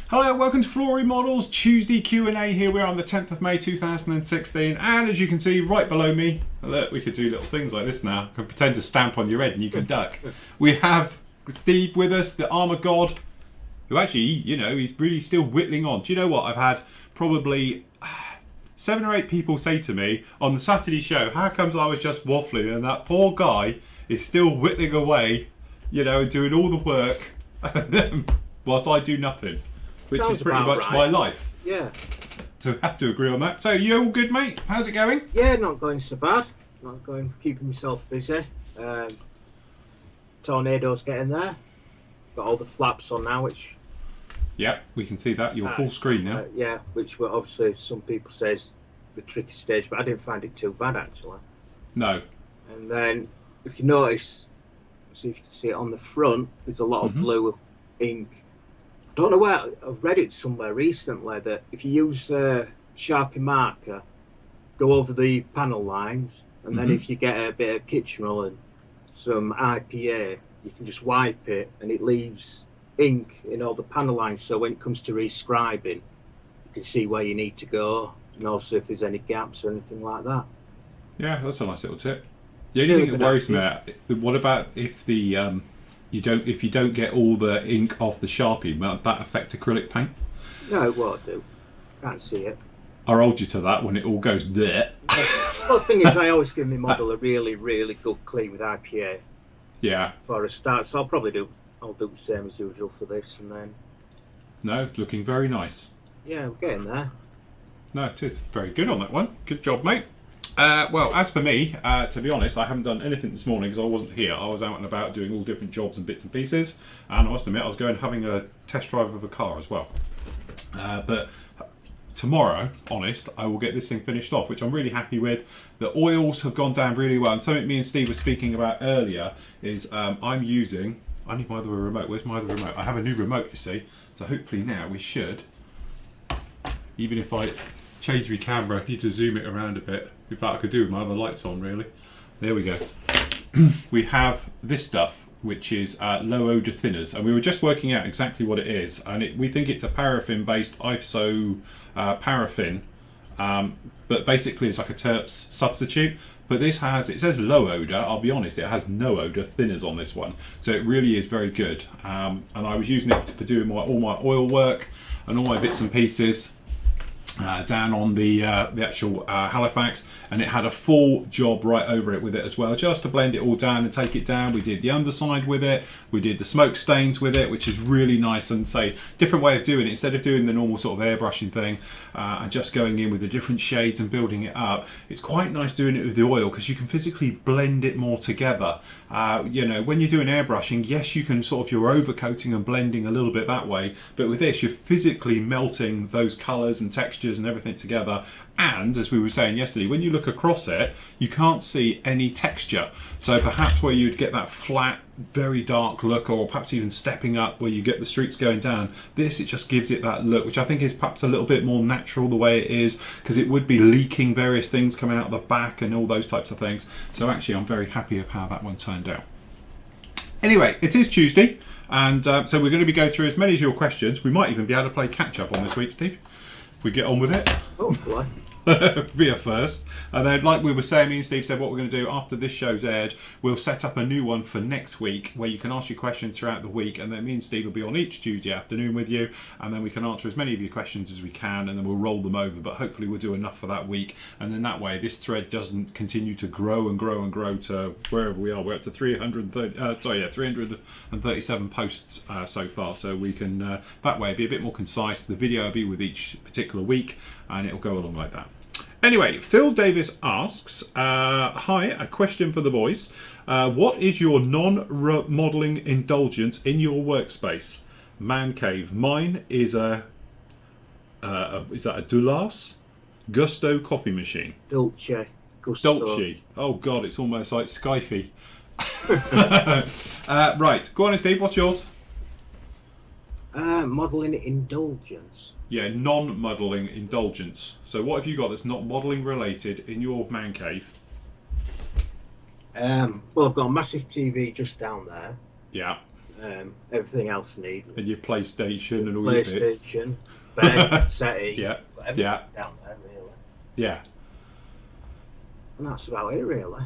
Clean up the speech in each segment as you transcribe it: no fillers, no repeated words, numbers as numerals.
Hello, welcome to Flory Models Tuesday Q&A. Here we are on the 10th of May 2016, and as you can see right below me, look, we could do little things like this now. I can pretend to stamp on your head and you can duck. We have Steve with us, the armour god, who actually, you know, he's really still whittling on. Do you know what? I've had probably 7 or 8 people say to me on the Saturday show, how comes I was just waffling and that poor guy is still whittling away, you know, doing all the work whilst I do nothing. Which Sounds is pretty much right. my life. Yeah. So I have to agree on that. So you all good, mate? How's it going? Yeah, not going so bad. Not going, keeping myself busy. Tornado's getting there. Got all the flaps on now, which... Yeah, we can see that. You're full screen now. Yeah, which were obviously some people say is the tricky stage, but I didn't find it too bad actually. No. And then, if you notice, see if you can see it on the front, there's a lot of blue ink. I don't know where, I've read it somewhere recently that if you use a Sharpie marker, go over the panel lines, and then if you get a bit of kitchen roll and some IPA, you can just wipe it and it leaves ink in all the panel lines, so when it comes to rescribing, you can see where you need to go, and also if there's any gaps or anything like that. Yeah, that's a nice little tip. The only thing that worries me, what about if the if you don't get all the ink off the Sharpie, might that affect acrylic paint? No, it won't do. Can't see it. I'll hold you to that when it all goes there. Well, the thing is, I always give my model a really, really good clean with IPA. Yeah. For a start, so I'll do the same as usual for this, and then. No, it's looking very nice. Yeah, we're getting there. No, it is very good on that one. Good job, mate. Well, as for me, to be honest, I haven't done anything this morning because I wasn't here. I was out and about doing all different jobs and bits and pieces, and I must admit I was going having a test drive of a car as well. But tomorrow, honest, I will get this thing finished off, which I'm really happy with. The oils have gone down really well, and something me and Steve were speaking about earlier is I'm using... I need my other remote. Where's my other remote? I have a new remote, you see, so hopefully now we should, even if I change my camera, I need to zoom it around a bit. In fact, I could do with my other lights on, really. There we go. We have this stuff, which is low odour thinners, and we were just working out exactly what it is, and we think it's a paraffin-based iso paraffin, but basically it's like a terps substitute. But this has, it says low odour, I'll be honest, it has no odour thinners on this one, so it really is very good. And I was using it for doing all my oil work and all my bits and pieces. Down on the actual Halifax, and it had a full job right over it with it as well, just to blend it all down and take it down. We did the underside with it, we did the smoke stains with it, which is really nice, and say different way of doing it. Instead of doing the normal sort of airbrushing thing and just going in with the different shades and building it up, it's quite nice doing it with the oil because you can physically blend it more together. You know, when you're doing airbrushing, yes, you can sort of, you're overcoating and blending a little bit that way, but with this you're physically melting those colours and textures and everything together. And as we were saying yesterday, when you look across it, you can't see any texture. So perhaps where you'd get that flat, very dark look, or perhaps even stepping up where you get the streaks going down, this, it just gives it that look, which I think is perhaps a little bit more natural the way it is, because it would be leaking various things coming out the back and all those types of things. So actually I'm very happy with how that one turned out. Anyway, it is Tuesday, and so we're going to be going through as many of your questions. We might even be able to play catch up on this week, Steve, if we get on with it. Hopefully. Be a first. And then, like we were saying, me and Steve said what we're going to do after this show's aired, we'll set up a new one for next week where you can ask your questions throughout the week, and then me and Steve will be on each Tuesday afternoon with you, and then we can answer as many of your questions as we can, and then we'll roll them over, but hopefully we'll do enough for that week, and then that way this thread doesn't continue to grow and grow and grow to wherever we are. We're up to 337 posts so far, so we can that way be a bit more concise. The video will be with each particular week, and it'll go along like that. Anyway, Phil Davis asks, hi, a question for the boys. What is your non-modelling indulgence in your workspace? Man cave. Mine is is that a Dulas? Gusto coffee machine. Dolce. Gusto. Dolce. Oh God, it's almost like Skyfy. Right, go on Steve, what's yours? Modelling indulgence. Yeah, non-modelling indulgence. So what have you got that's not modelling related in your man cave? Well, I've got a massive TV just down there. Yeah. Everything else I need. And your PlayStation and all your bits. PlayStation, bed, settee, Yeah, everything yeah, down there really. yeah. And that's about it really.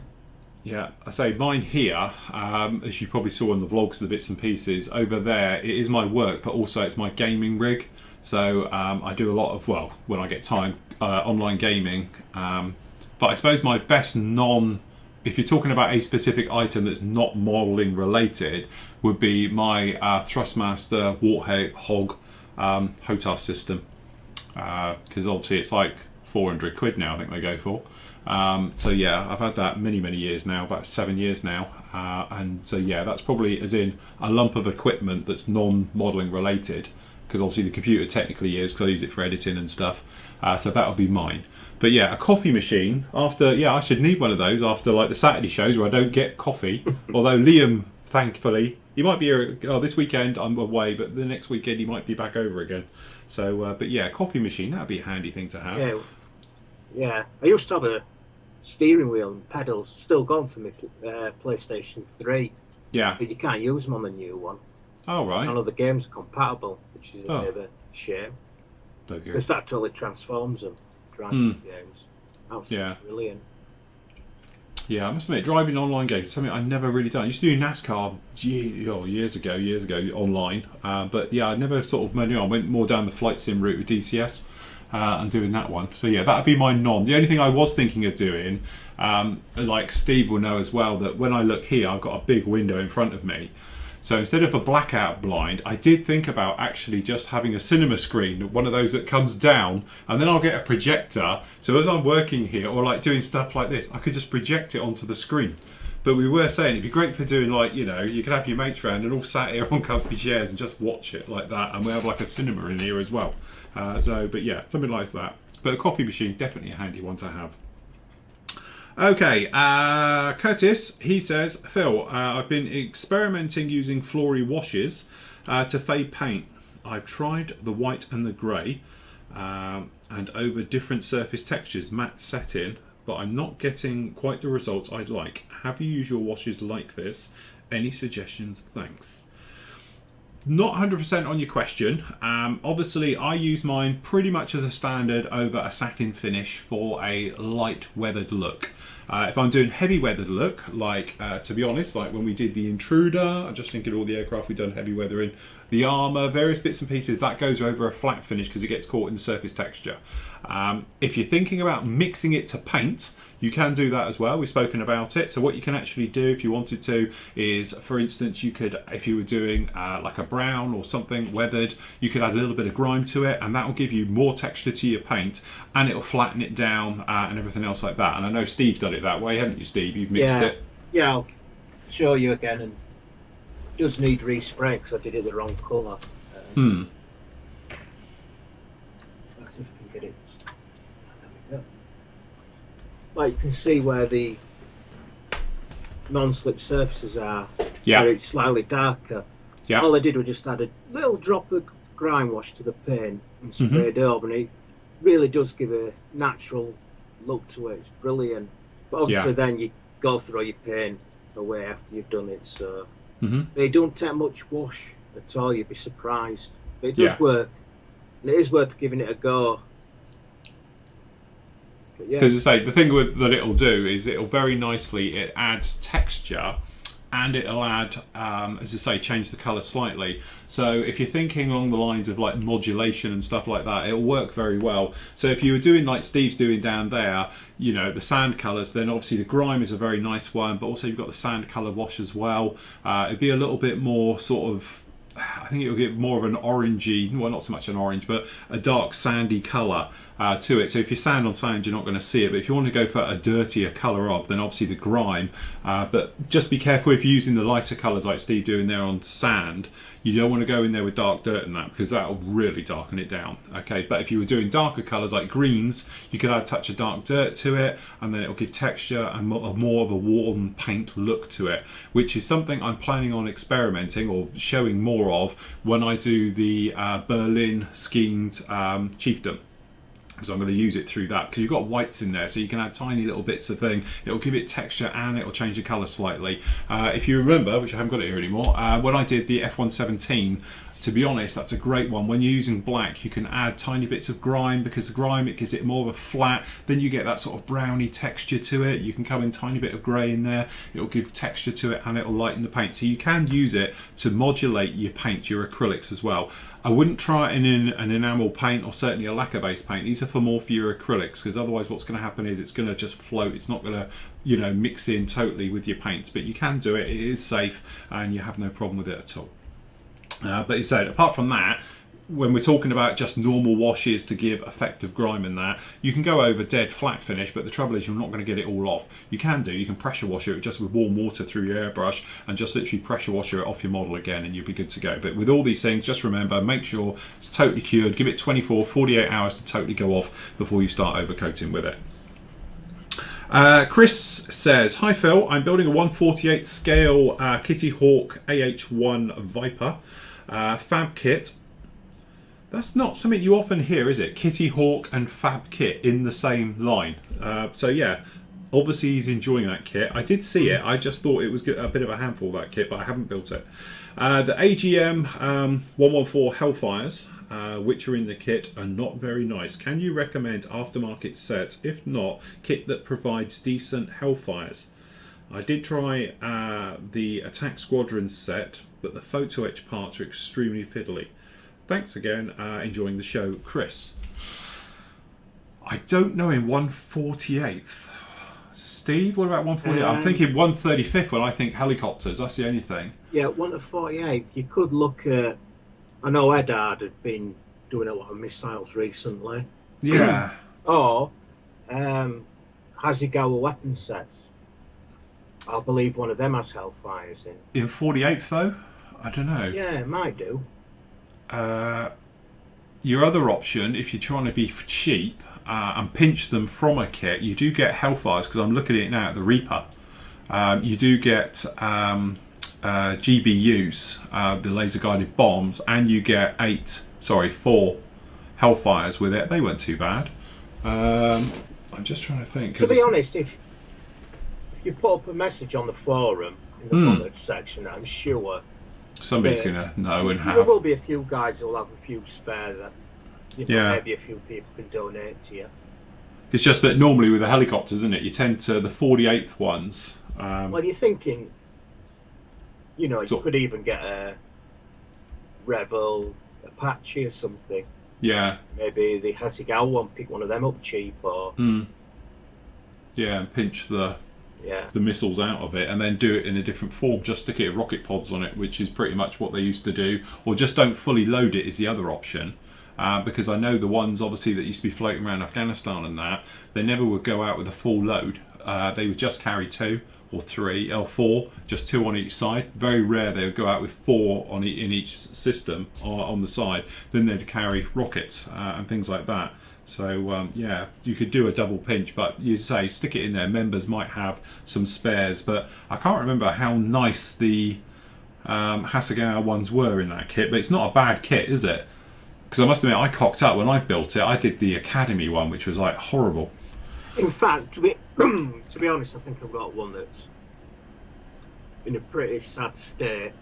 Yeah, I say mine here, as you probably saw in the vlogs, the bits and pieces, over there, it is my work, but also it's my gaming rig. So I do a lot of, well, when I get time, online gaming. But I suppose my best if you're talking about a specific item that's not modelling related, would be my Thrustmaster Warthog HOTAS system. Because obviously it's like 400 quid now, I think they go for. So yeah, I've had that many years now, about 7 years now, and so yeah, that's probably as in a lump of equipment that's non-modelling related, because obviously the computer technically is, because I use it for editing and stuff, so that'll be mine. But yeah, a coffee machine, I should need one of those after like the Saturday shows where I don't get coffee, although Liam, thankfully, he might be here, this weekend I'm away, but the next weekend he might be back over again. So, but yeah, coffee machine, that'd be a handy thing to have. Yeah. I used to have a steering wheel and pedals, still gone for my PlayStation 3. Yeah. But you can't use them on the new one. Oh, right. None of the games are compatible, which is a bit of a shame. Because that totally transforms them, driving games. Absolutely brilliant. Yeah, I must admit, driving online games is something I never really done. I used to do NASCAR years ago online, but yeah, I never sort of I went more down the flight sim route with DCS and doing that one. So yeah, that'd be my non. The only thing I was thinking of doing, like Steve will know as well, that when I look here, I've got a big window in front of me. So instead of a blackout blind, I did think about actually just having a cinema screen, one of those that comes down, and then I'll get a projector. So as I'm working here, or like doing stuff like this, I could just project it onto the screen. But we were saying it'd be great for doing like, you could have your mates around and all sat here on comfy chairs and just watch it like that. And we have like a cinema in here as well. But yeah, something like that. But a coffee machine, definitely a handy one to have. Okay, Curtis, he says, Phil, I've been experimenting using Flory washes to fade paint. I've tried the white and the grey and over different surface textures, matte setting, but I'm not getting quite the results I'd like. Have you used your washes like this? Any suggestions? Thanks. Not 100% on your question. Obviously, I use mine pretty much as a standard over a satin finish for a light weathered look. If I'm doing heavy weathered look, like to be honest, like when we did the Intruder, I'm just thinking all the aircraft we've done heavy weathering, the armour, various bits and pieces, that goes over a flat finish because it gets caught in the surface texture. If you're thinking about mixing it to paint, you can do that as well. We've spoken about it. So what you can actually do if you wanted to is, for instance, you could, if you were doing like a brown or something weathered, you could add a little bit of grime to it, and that will give you more texture to your paint, and it'll flatten it down and everything else like that. And I know Steve's done it that way, haven't you, Steve? You've mixed it. Yeah, I'll show you again. And it does need respray because I did it the wrong colour. Let's see if we can get it. There we go. Like you can see where the non-slip surfaces are, where it's slightly darker. Yeah. All I did was just add a little drop of grime wash to the paint and sprayed over, and it really does give a natural look to it. It's brilliant. But obviously then you go throw your paint away after you've done it, so they don't take much wash at all. You'd be surprised. But it does work, and it is worth giving it a go. Because I say the thing that it'll do is it'll very nicely, it adds texture, and it'll add, as I say, change the colour slightly. So if you're thinking along the lines of like modulation and stuff like that, it'll work very well. So if you were doing like Steve's doing down there, the sand colours, then obviously the grime is a very nice one, but also you've got the sand colour wash as well. It'd be a little bit more sort of, I think it'll get more of an orangey, well, not so much an orange, but a dark sandy colour to it. So if you sand on sand, you're not going to see it. But if you want to go for a dirtier colour of, then obviously the grime. But just be careful if you're using the lighter colours like Steve doing there on sand. You don't want to go in there with dark dirt and that, because that'll really darken it down. Okay, but if you were doing darker colours like greens, you could add a touch of dark dirt to it, and then it'll give texture and more of a warm paint look to it, which is something I'm planning on experimenting or showing more of when I do the Berlin schemed chiefdom. So I'm going to use it through that, because you've got whites in there, so you can add tiny little bits of thing. It'll give it texture and it'll change the colour slightly. If you remember, which I haven't got it here anymore, when I did the F117, to be honest, that's a great one. When you're using black, you can add tiny bits of grime, because the grime, it gives it more of a flat. Then you get that sort of browny texture to it. You can come in tiny bit of grey in there. It'll give texture to it and it'll lighten the paint. So you can use it to modulate your paint, your acrylics as well. I wouldn't try it in an enamel paint, or certainly a lacquer-based paint. These are for more for your acrylics, because otherwise what's going to happen is it's going to just float. It's not going to, you know, mix in totally with your paints. But you can do it. It is safe, and you have no problem with it at all. But you said, apart from that, when we're talking about just normal washes to give effective grime in that, you can go over dead flat finish, but the trouble is you're not going to get it all off. You can pressure wash it just with warm water through your airbrush, and just literally pressure wash it off your model again, and you'll be good to go. But with all these things, just remember, make sure it's totally cured. Give it 24, 48 hours to totally go off before you start overcoating with it. Chris says, hi Phil, I'm building a 1/48 scale Kitty Hawk AH1 Viper fab kit. That's not something you often hear, is it? Kitty Hawk and fab kit in the same line. So yeah, obviously he's enjoying that kit. I did see it, I just thought it was a bit of a handful, that kit, but I haven't built it. The AGM 114 Hellfires, which are in the kit, are not very nice. Can you recommend aftermarket sets? If not, kit that provides decent Hellfires. I did try the Attack Squadron set, but the photo etch parts are extremely fiddly. Thanks again, enjoying the show, Chris. I don't know in 1/48th. Steve, what about 1/48th? I'm thinking 1/35th when I think helicopters, that's the only thing. Yeah, 1/48th. You could look at, I know Eddard had been doing a lot of missiles recently. Yeah. Or Hasegawa weapon sets. I believe one of them has Hellfires in. In 48th though? I don't know. Yeah, it might do. Your other option, if you're trying to be cheap and pinch them from a kit, you do get Hellfires, because I'm looking at it now at the Reaper. You do get GBUs, the laser guided bombs, and you get 4 Hellfires with it. They weren't too bad. I'm just trying to think. To be honest, if you put up a message on the forum in the comments section, I'm sure somebody's going to know and have. There will be a few guys who will have a few spare that, you know, maybe a few people can donate to you. It's just that normally with the helicopters, isn't it, you tend to, the 48th ones. Well, you're thinking, you know, you could even get a Rebel Apache or something. Yeah. Maybe the Hasegawa one, pick one of them up cheap, or... Yeah, and pinch the missiles out of it, and then do it in a different form. Just stick it with rocket pods on it, which is pretty much what they used to do. Or just don't fully load it is the other option. Because I know the ones, obviously, that used to be floating around Afghanistan and that, they never would go out with a full load. They would just carry 2 or 3 or 4, just 2 on each side. Very rare they would go out with 4 in each system or on the side. Then they'd carry rockets and things like that. So yeah, you could do a double pinch, but you say stick it in there. Members might have some spares, but I can't remember how nice the Hasegawa ones were in that kit. But it's not a bad kit, is it? Because I must admit, I cocked up when I built it. I did the Academy one, which was like horrible. In fact, to be honest, I think I've got one that's in a pretty sad state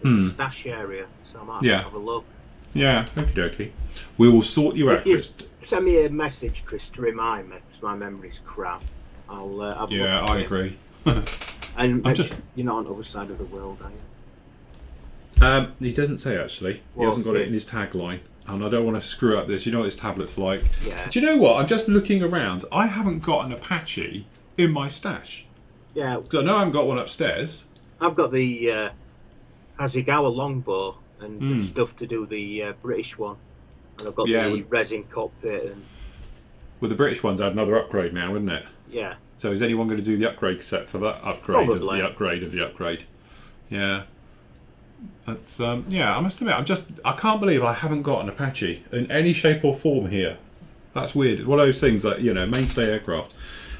in the stash area, so I might have a look. Yeah, okie dokie. We will sort you out, Chris. Send me a message, Chris, to remind me, because my memory's crap. I'll have a look at I agree. And you're not on the other side of the world, are you? He doesn't say, actually. He hasn't got it in his tagline. And I don't want to screw up this. You know what this tablet's like. Yeah. Do you know what? I'm just looking around. I haven't got an Apache in my stash. Yeah. So I know I haven't got one upstairs. I've got the Hasegawa longbow and the stuff to do the British one. And I've got the resin cockpit. And... Well, the British one's had another upgrade now, isn't it? Yeah. So is anyone going to do the upgrade set for that upgrade Probably. of the upgrade of the upgrade? Yeah. That's yeah, I must admit, I can't believe I haven't got an Apache in any shape or form here. That's weird. It's one of those things that, you know, mainstay aircraft.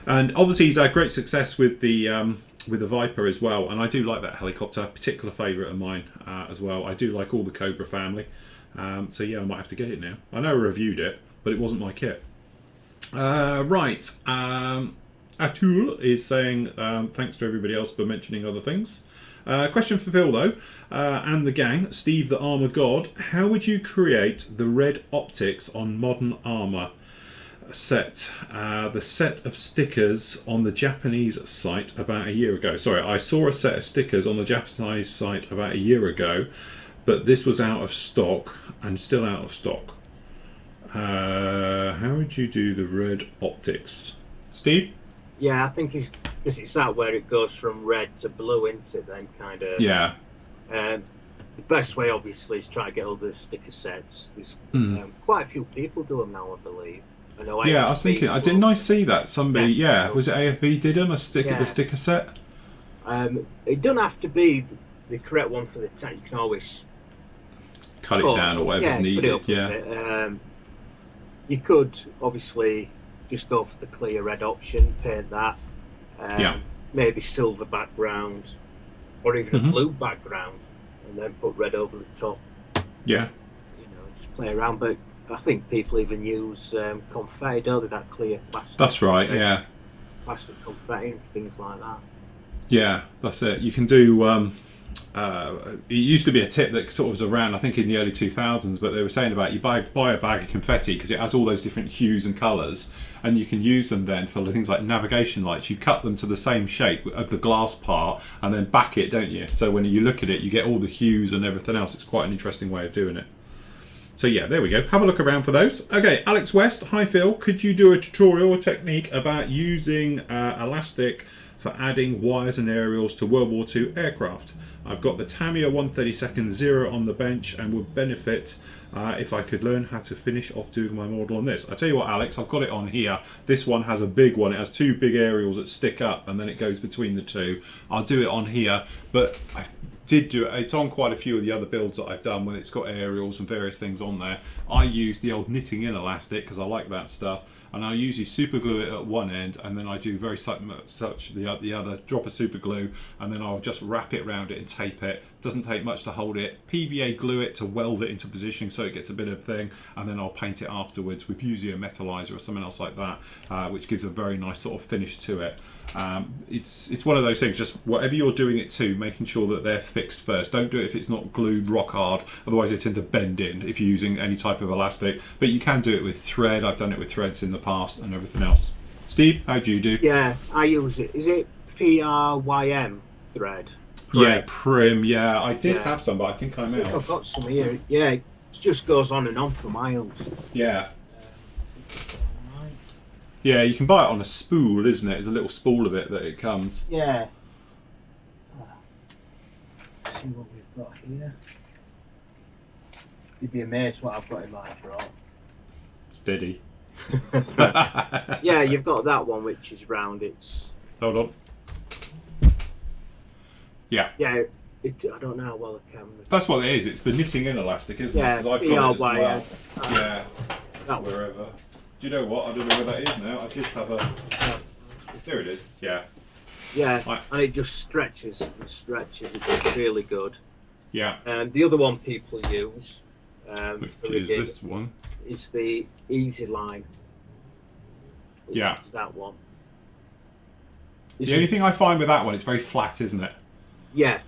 And obviously he's had great success with the Viper as well, and I do like that helicopter, particular favourite of mine as well. I do like all the Cobra family. So yeah, I might have to get it now. I know I reviewed it, but it wasn't my kit. Right. Atul is saying thanks to everybody else for mentioning other things. Question for Phil though, and the gang. Steve the Armour God. How would you create the red optics on modern armour set? The set of stickers on the Japanese site about a year ago. Sorry, I saw a set of stickers on the Japanese site about a year ago, but this was out of stock and still out of stock. How would you do the red optics, Steve? Yeah, I think it's that where it goes from red to blue, isn't it? Then kind of. Yeah. The best way, obviously, is try to get all the sticker sets. There's quite a few people do them now, I believe. I know. Yeah, I was thinking. Didn't I see that somebody? Yeah, Yeah, was it AFB did them the sticker set? It doesn't have to be the correct one for the tank. You can always cut it down or whatever's needed. Yeah. You could obviously just go for the clear red option, paint that. Maybe silver background, or even a blue background, and then put red over the top. Yeah. You know, just play around. But I think people even use confetti, don't they? That clear plastic. That's right. Yeah. Plastic confetti and things like that. Yeah, that's it. You can do. It used to be a tip that sort of was around, I think, in the early 2000s, but they were saying about you buy a bag of confetti because it has all those different hues and colours, and you can use them then for things like navigation lights. You cut them to the same shape of the glass part and then back it, don't you? So when you look at it, you get all the hues and everything else. It's quite an interesting way of doing it. So yeah, there we go. Have a look around for those. Okay, Alex West. Hi Phil, could you do a tutorial or technique about using elastic for adding wires and aerials to World War II aircraft? I've got the Tamiya 132nd Zero on the bench and would benefit if I could learn how to finish off doing my model on this. I tell you what, Alex, I've got it on here. This one has a big one. It has two big aerials that stick up and then it goes between the two. I'll do it on here, but I did do it. It's on quite a few of the other builds that I've done when it's got aerials and various things on there. I use the old knitting in elastic because I like that stuff. And I usually super glue it at one end, and then I do very such the other, drop a super glue, and then I'll just wrap it around it and tape it. Doesn't take much to hold it. PVA glue it to weld it into position so it gets a bit of thing, and then I'll paint it afterwards with usually a metallizer or something else like that, which gives a very nice sort of finish to it. It's one of those things, just whatever you're doing it to, making sure that they're fixed first. Don't do it if it's not glued rock hard, otherwise they tend to bend in if you're using any type of elastic. But you can do it with thread. I've done it with threads in the past and everything else. Steve, how do you do? Yeah, I use it. Is it PRYM thread? Yeah, Prim. Yeah, I did have some, but I think I'm out. I've got some here. Yeah, it just goes on and on for miles. Yeah. Yeah, you can buy it on a spool, isn't it? There's a little spool of it that it comes. Yeah. Let's see what we've got here. You'd be amazed what I've got in my drawer. Steady. Yeah, you've got that one which is round. It's. Hold on. Yeah. Yeah. I don't know how well the camera. That's what it is. It's the knitting in elastic, isn't it? Because I've got it as well. Yeah. That one. Wherever. Do you know what? I don't know where that is now. I did have a. There it is. Yeah. Yeah, and it just stretches and stretches. It's really good. Yeah. And the other one people use, which is this one, is the Easy Line. Yeah. It's that one. The only thing I find with that one, it's very flat, isn't it? Yeah.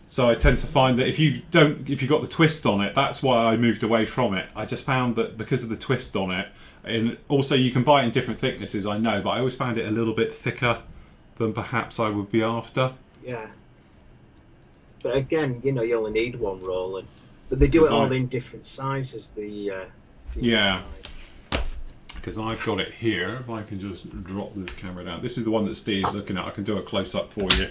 So I tend to find that if you've got the twist on it, that's why I moved away from it. I just found that because of the twist on it, and also you can buy it in different thicknesses, I know, but I always found it a little bit thicker than perhaps I would be after. Yeah. But again, you only need one roll, but they do it all in different sizes. Yeah. Because I've got it here. If I can just drop this camera down. This is the one that Steve's looking at. I can do a close-up for you.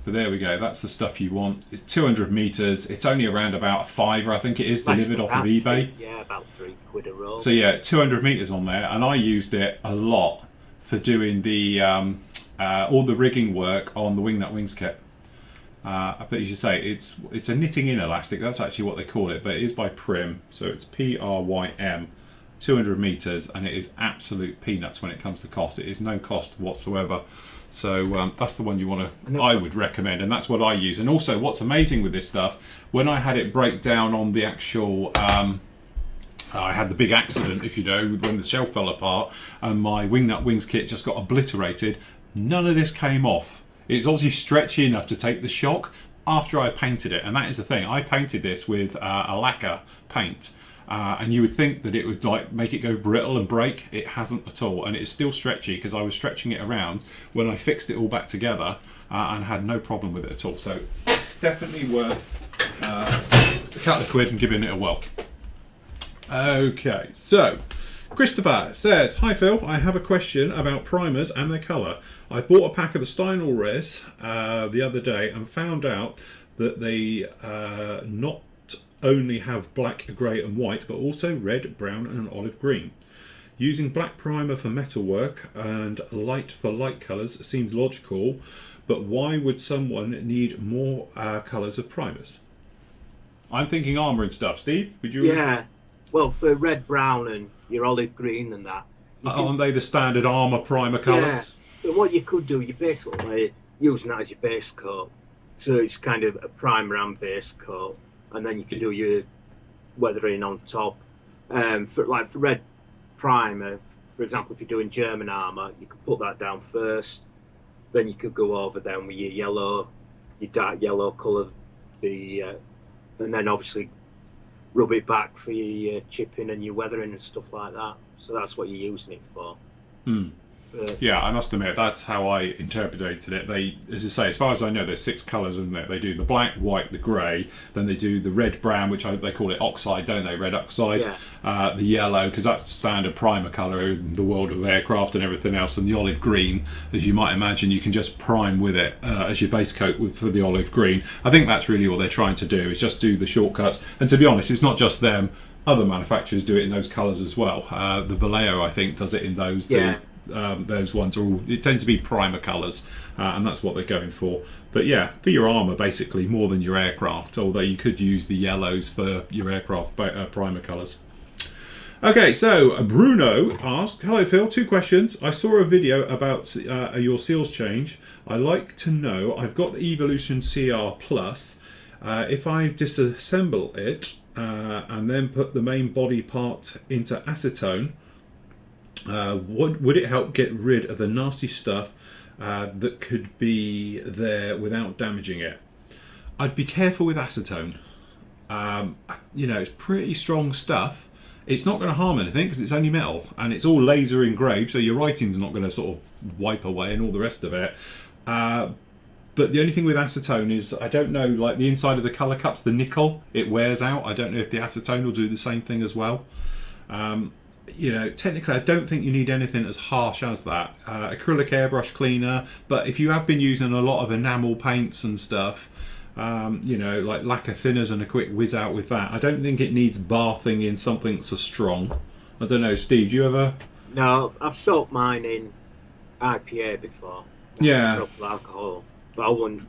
But there we go, that's the stuff you want. It's 200 metres, it's only around about a £5, I think it is, delivered off of eBay. Yeah, about £3 a roll. So yeah, 200 metres on there, and I used it a lot for doing the all the rigging work on the Wingnut Wings kit. But as you say, it's a knitting in elastic, that's actually what they call it, but it is by Prim, so it's PRYM, 200 metres, and it is absolute peanuts when it comes to cost. It is no cost whatsoever. So that's the one you want to, I would recommend, and that's what I use. And also what's amazing with this stuff, when I had it break down on the actual I had the big accident, if you know, when the shelf fell apart and my wing nut wings kit just got obliterated. None of this came off. It's obviously stretchy enough to take the shock after I painted it, and that is the thing. I painted this with a lacquer paint, and you would think that it would like make it go brittle and break. It hasn't at all, and it's still stretchy because I was stretching it around when I fixed it all back together, and had no problem with it at all. So definitely worth a couple of quid and giving it a whirl. Okay, so Christopher says, "Hi Phil, I have a question about primers and their colour. I bought a pack of the Stynol Res the other day and found out that they not only have black, grey and white, but also red, brown and olive green. Using black primer for metalwork and light for light colours seems logical, but why would someone need more colours of primers?" I'm thinking armour and stuff. Steve, would you? Yeah. Well, for red, brown, and your olive green and that. Aren't they the standard armour primer colours? Yeah. But what you could do, you basically using that as your base coat. So it's kind of a primer and base coat, and then you can do your weathering on top. For red primer, for example, if you're doing German armour, you could put that down first. Then you could go over then with your yellow, your dark yellow colour, and then obviously rub it back for your chipping and your weathering and stuff like that. So that's what you're using it for. Yeah, I must admit that's how I interpreted it. They, as I say, as far as I know, there's 6 colours, isn't there? They do the black, white, the grey, then they do the red, brown, which they call it oxide, don't they? Red oxide. Yeah. The yellow, because that's the standard primer colour in the world of aircraft and everything else, and the olive green, as you might imagine, you can just prime with it as your base coat for the olive green. I think that's really what they're trying to do, is just do the shortcuts. And to be honest, it's not just them. Other manufacturers do it in those colours as well. The Vallejo, I think, does it in those. Yeah. Those ones are all, it tends to be primer colours, and that's what they're going for. But yeah, for your armour basically more than your aircraft, although you could use the yellows for your aircraft primer colours. Okay, so Bruno asked, "Hello Phil, 2 questions. I saw a video about your seals change. I like to know, I've got the Evolution CR Plus. If I disassemble it and then put the main body part into acetone, would it help get rid of the nasty stuff that could be there without damaging it?" I'd be careful with acetone. You know, it's pretty strong stuff. It's not going to harm anything because it's only metal and it's all laser engraved, so your writing's not going to sort of wipe away and all the rest of it. But the only thing with acetone is, I don't know, like the inside of the colour cups, the nickel, it wears out. I don't know if the acetone will do the same thing as well. You know, technically I don't think you need anything as harsh as that. Acrylic airbrush cleaner, but if you have been using a lot of enamel paints and stuff, you know, like lacquer thinners and a quick whiz out with that, I don't think it needs bathing in something so strong. I don't know, Steve, do you ever? No, I've soaked mine in IPA before. Yeah. Alcohol, but I wouldn't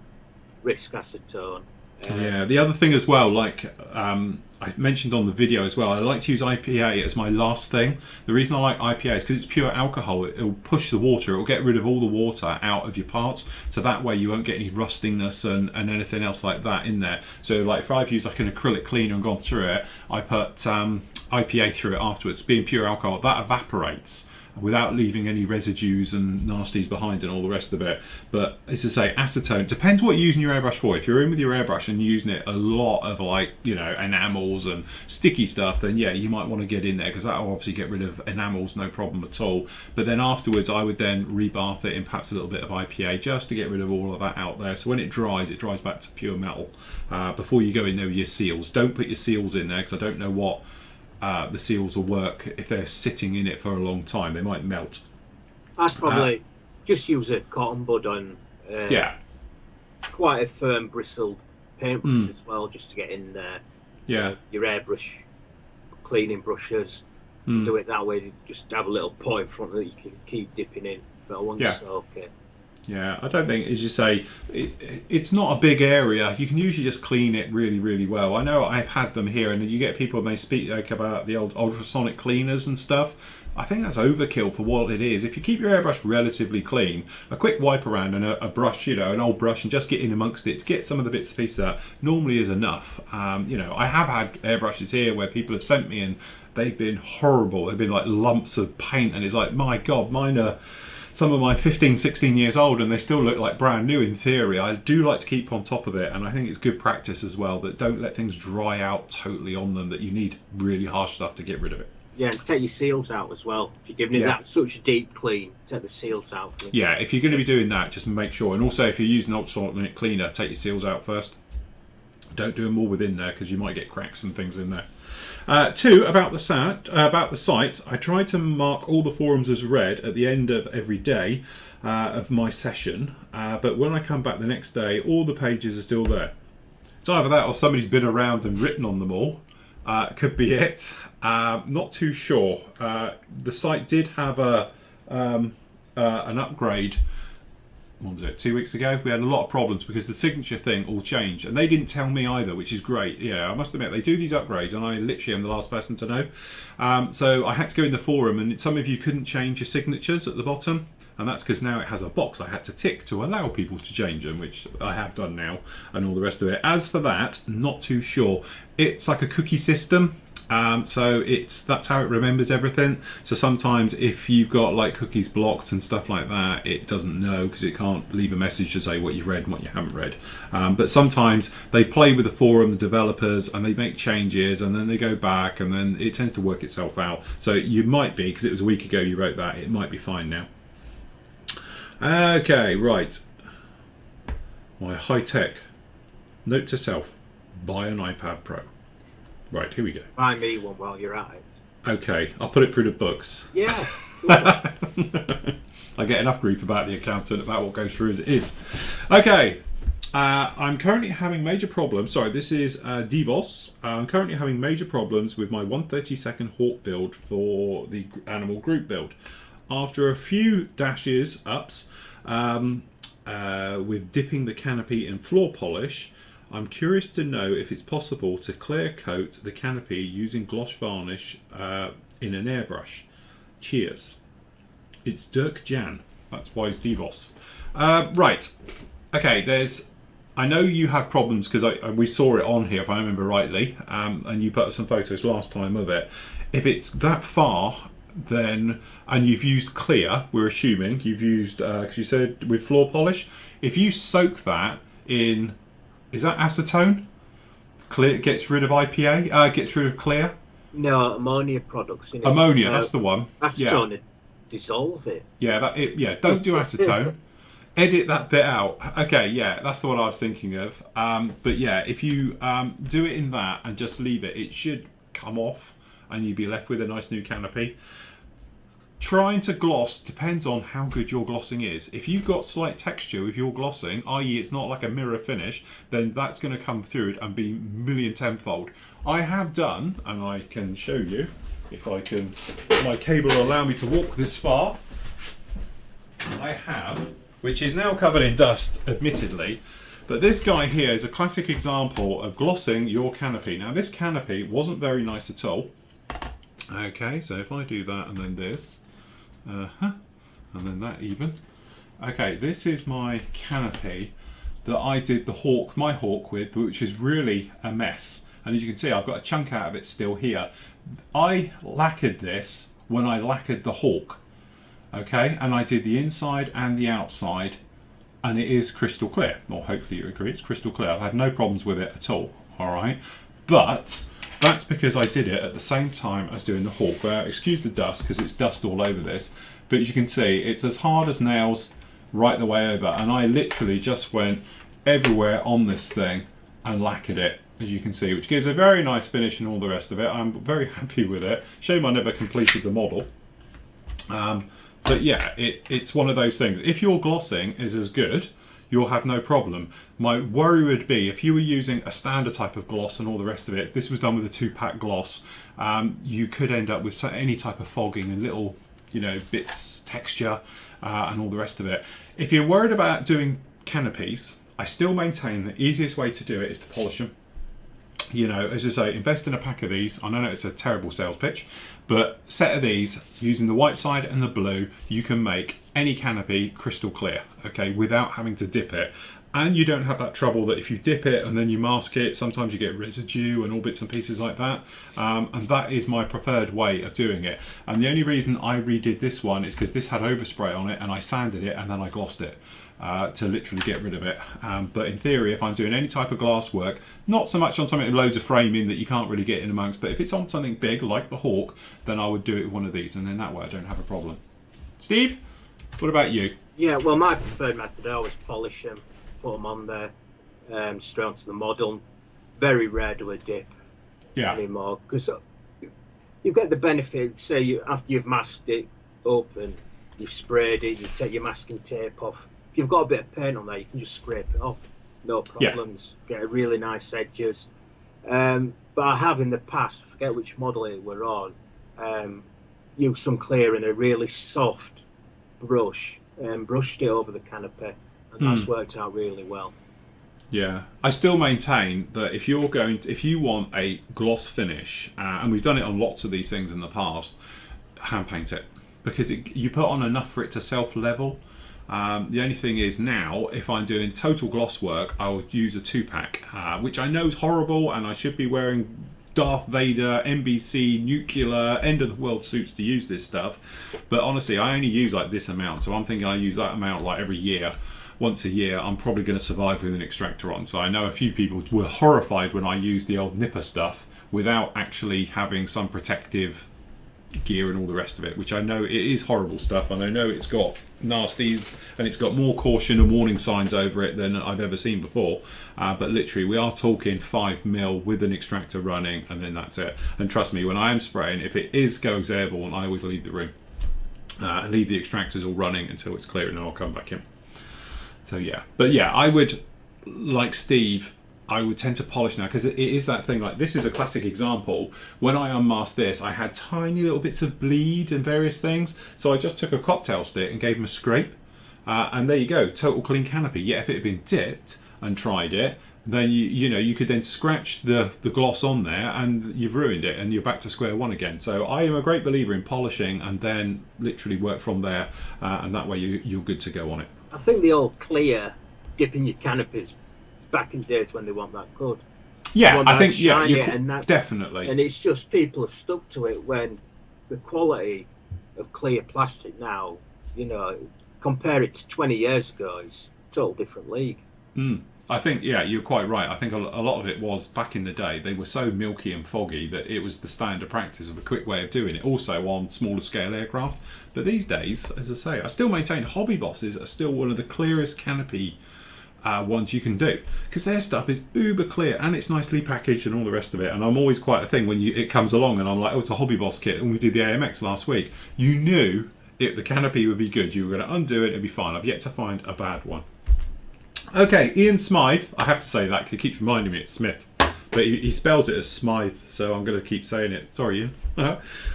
risk acetone. Yeah, the other thing as well, like I mentioned on the video as well, I like to use IPA as my last thing. The reason I like IPA is because it's pure alcohol. It'll push the water, it'll get rid of all the water out of your parts, so that way you won't get any rustiness and anything else like that in there. So like if I've used like an acrylic cleaner and gone through it, I put IPA through it afterwards. Being pure alcohol, that evaporates without leaving any residues and nasties behind and all the rest of it. But as I say, acetone, depends what you're using your airbrush for. If you're in with your airbrush and you're using it a lot of, like, you know, enamels and sticky stuff, then yeah, you might want to get in there, because that'll obviously get rid of enamels, no problem at all. But then afterwards I would then rebath it in perhaps a little bit of IPA just to get rid of all of that out there, so when it dries back to pure metal. Before you go in there with your seals, don't put your seals in there, because I don't know what the seals will work if they're sitting in it for a long time. They might melt. I'd probably just use a cotton bud on yeah, quite a firm bristled paintbrush as well, just to get in there. Yeah. Your airbrush cleaning brushes, do it that way. Just have a little pot in front that you can keep dipping in, but I won't soak it. Yeah, I don't think, as you say, it's not a big area. You can usually just clean it really, really well. I know I've had them here, and you get people and they speak like about the old ultrasonic cleaners and stuff. I think that's overkill for what it is. If you keep your airbrush relatively clean, a quick wipe around and a brush, you know, an old brush, and just get in amongst it to get some of the bits and pieces out normally is enough. You know, I have had airbrushes here where people have sent me and they've been horrible. They've been like lumps of paint, and it's like, my God, mine are some of my 15, 16 years old and they still look like brand new in theory. I do like to keep on top of it, and I think it's good practice as well that don't let things dry out totally on them, that you need really harsh stuff to get rid of it. Yeah, and take your seals out as well. If you're giving it that such a deep clean, take the seals out. Yeah, if you're going to be doing that, just make sure. And also, if you're using an ultrasonic cleaner, take your seals out first. Don't do them all within there because you might get cracks and things in there. 2, about the site, I try to mark all the forums as read at the end of every day of my session, but when I come back the next day, all the pages are still there. It's either that or somebody's been around and written on them all. Could be it. Not too sure. The site did have an upgrade. What was it, 2 weeks ago? We had a lot of problems because the signature thing all changed, and they didn't tell me either, which is great. Yeah, I must admit, they do these upgrades and I literally am the last person to know. So I had to go in the forum, and some of you couldn't change your signatures at the bottom, and that's because now it has a box I had to tick to allow people to change them, which I have done now, and all the rest of it. As for that, not too sure. It's like a cookie system. So that's how it remembers everything. So sometimes if you've got like cookies blocked and stuff like that, it doesn't know because it can't leave a message to say what you've read and what you haven't read. But sometimes they play with the forum, the developers, and they make changes and then they go back and then it tends to work itself out. So you might be, because it was a week ago you wrote that, it might be fine now. Okay, right. My high-tech. Note to self, buy an iPad Pro. Right, here we go. Buy me one while you're at it. Okay, I'll put it through the books. Yeah. I get enough grief about the accountant about what goes through as it is. Okay, I'm currently having major problems. Sorry, this is Divos. I'm currently having major problems with my 1/32 Hawk build for the animal group build. After a few dashes ups with dipping the canopy in floor polish, I'm curious to know if it's possible to clear coat the canopy using gloss varnish in an airbrush. Cheers. It's Dirk Jan. That's Wise Divos. Right. Okay, I know you had problems because we saw it on here, if I remember rightly, and you put up some photos last time of it. If it's that far, then, and you've used clear, we're assuming, you've used, because you said with floor polish, if you soak that in, is that acetone? Clear gets rid of IPA, gets rid of clear? No, ammonia products in it. Ammonia, that's the one. Acetone, dissolve it. Yeah, don't do acetone. Edit that bit out. Okay, yeah, that's the one I was thinking of. But yeah, if you do it in that and just leave it, it should come off and you'd be left with a nice new canopy. Trying to gloss depends on how good your glossing is. If you've got slight texture with your glossing, i.e. it's not like a mirror finish, then that's going to come through and be million tenfold. I have done, and I can show you, if I can, if my cable will allow me to walk this far, I have, which is now covered in dust, admittedly, but this guy here is a classic example of glossing your canopy. Now this canopy wasn't very nice at all. Okay, so if I do that and then this, and then that even. Okay, this is my canopy that I did my hawk with, which is really a mess. And as you can see, I've got a chunk out of it still here. I lacquered this when I lacquered the hawk. Okay, and I did the inside and the outside, and it is crystal clear. Or hopefully you agree, it's crystal clear. I've had no problems with it at all, all right? But that's because I did it at the same time as doing the hawk. Excuse the dust, because it's dust all over this, but as you can see, it's as hard as nails right the way over, and I literally just went everywhere on this thing and lacquered it, as you can see, which gives a very nice finish and all the rest of it. I'm very happy with it. Shame I never completed the model. But yeah, it's one of those things. If your glossing is as good, you'll have no problem. My worry would be if you were using a standard type of gloss and all the rest of it, this was done with a 2-pack gloss, you could end up with any type of fogging and little you know, bits, texture, and all the rest of it. If you're worried about doing canopies, I still maintain the easiest way to do it is to polish them. You know, as I say, invest in a pack of these. I know it's a terrible sales pitch, but set of these, using the white side and the blue, you can make any canopy crystal clear, okay, without having to dip it. And you don't have that trouble that if you dip it and then you mask it, sometimes you get residue and all bits and pieces like that. And that is my preferred way of doing it. And the only reason I redid this one is because this had overspray on it, and I sanded it and then I glossed it to literally get rid of it. But in theory, if I'm doing any type of glass work, not so much on something with loads of framing that you can't really get in amongst, but if it's on something big like the Hawk, then I would do it with one of these, and then that way I don't have a problem. Steve, what about you? Yeah, well, my preferred method, I always polish them, put them on there, straight onto the model. Very rare do a dip anymore, because you get the benefit, say, after you've masked it up and you've sprayed it, you take your masking tape off. If you've got a bit of paint on there, you can just scrape it off, no problems. Get a really nice edges. But I have in the past, I forget which model it were on, used some clear in a really soft brush and brushed it over the canopy, and that's worked out really well. Yeah, I still maintain that if you want a gloss finish, and we've done it on lots of these things in the past, hand paint it, because you put on enough for it to self-level. The only thing is now, if I'm doing total gloss work, I would use a 2-pack, which I know is horrible, and I should be wearing Darth Vader, NBC, nuclear, end of the world suits to use this stuff. But honestly, I only use like this amount, so I'm thinking I use that amount like every year. Once a year, I'm probably going to survive with an extractor on. So I know a few people were horrified when I used the old nipper stuff without actually having some protective gear and all the rest of it, which I know it is horrible stuff, and I know it's got nasties and it's got more caution and warning signs over it than I've ever seen before, but literally we are talking 5mm with an extractor running, and then that's it. And trust me, when I am spraying, if it goes airborne, I always leave the room, leave the extractors all running until it's clear, and then I'll come back in. So yeah, but yeah, I would, like Steve, I would tend to polish now, because it is that thing, like this is a classic example. When I unmasked this, I had tiny little bits of bleed and various things, so I just took a cocktail stick and gave them a scrape, and there you go, total clean canopy. Yet if it had been dipped and tried it, then you could then scratch the gloss on there and you've ruined it, and you're back to square one again. So I am a great believer in polishing and then literally work from there, and that way you're good to go on it. I think the old clear dipping your canopies back in days when they weren't that good. Yeah, I think definitely. And it's just people have stuck to it, when the quality of clear plastic now, compare it to 20 years ago, it's a total different league. I think, you're quite right. I think a lot of it was, back in the day, they were so milky and foggy that it was the standard practice of a quick way of doing it, also on smaller scale aircraft. But these days, as I say, I still maintain Hobby Bosses are still one of the clearest canopy ones you can do, because their stuff is uber clear and it's nicely packaged and all the rest of it. And I'm always quite a thing when it comes along and I'm like, oh, it's a Hobby Boss kit, and we did the AMX last week. You knew the canopy would be good, you were going to undo it, it'd be fine. I've yet to find a bad one. Okay, Ian Smythe, I have to say that because he keeps reminding me it's Smith, but he spells it as Smythe, so I'm going to keep saying it. Sorry, Ian.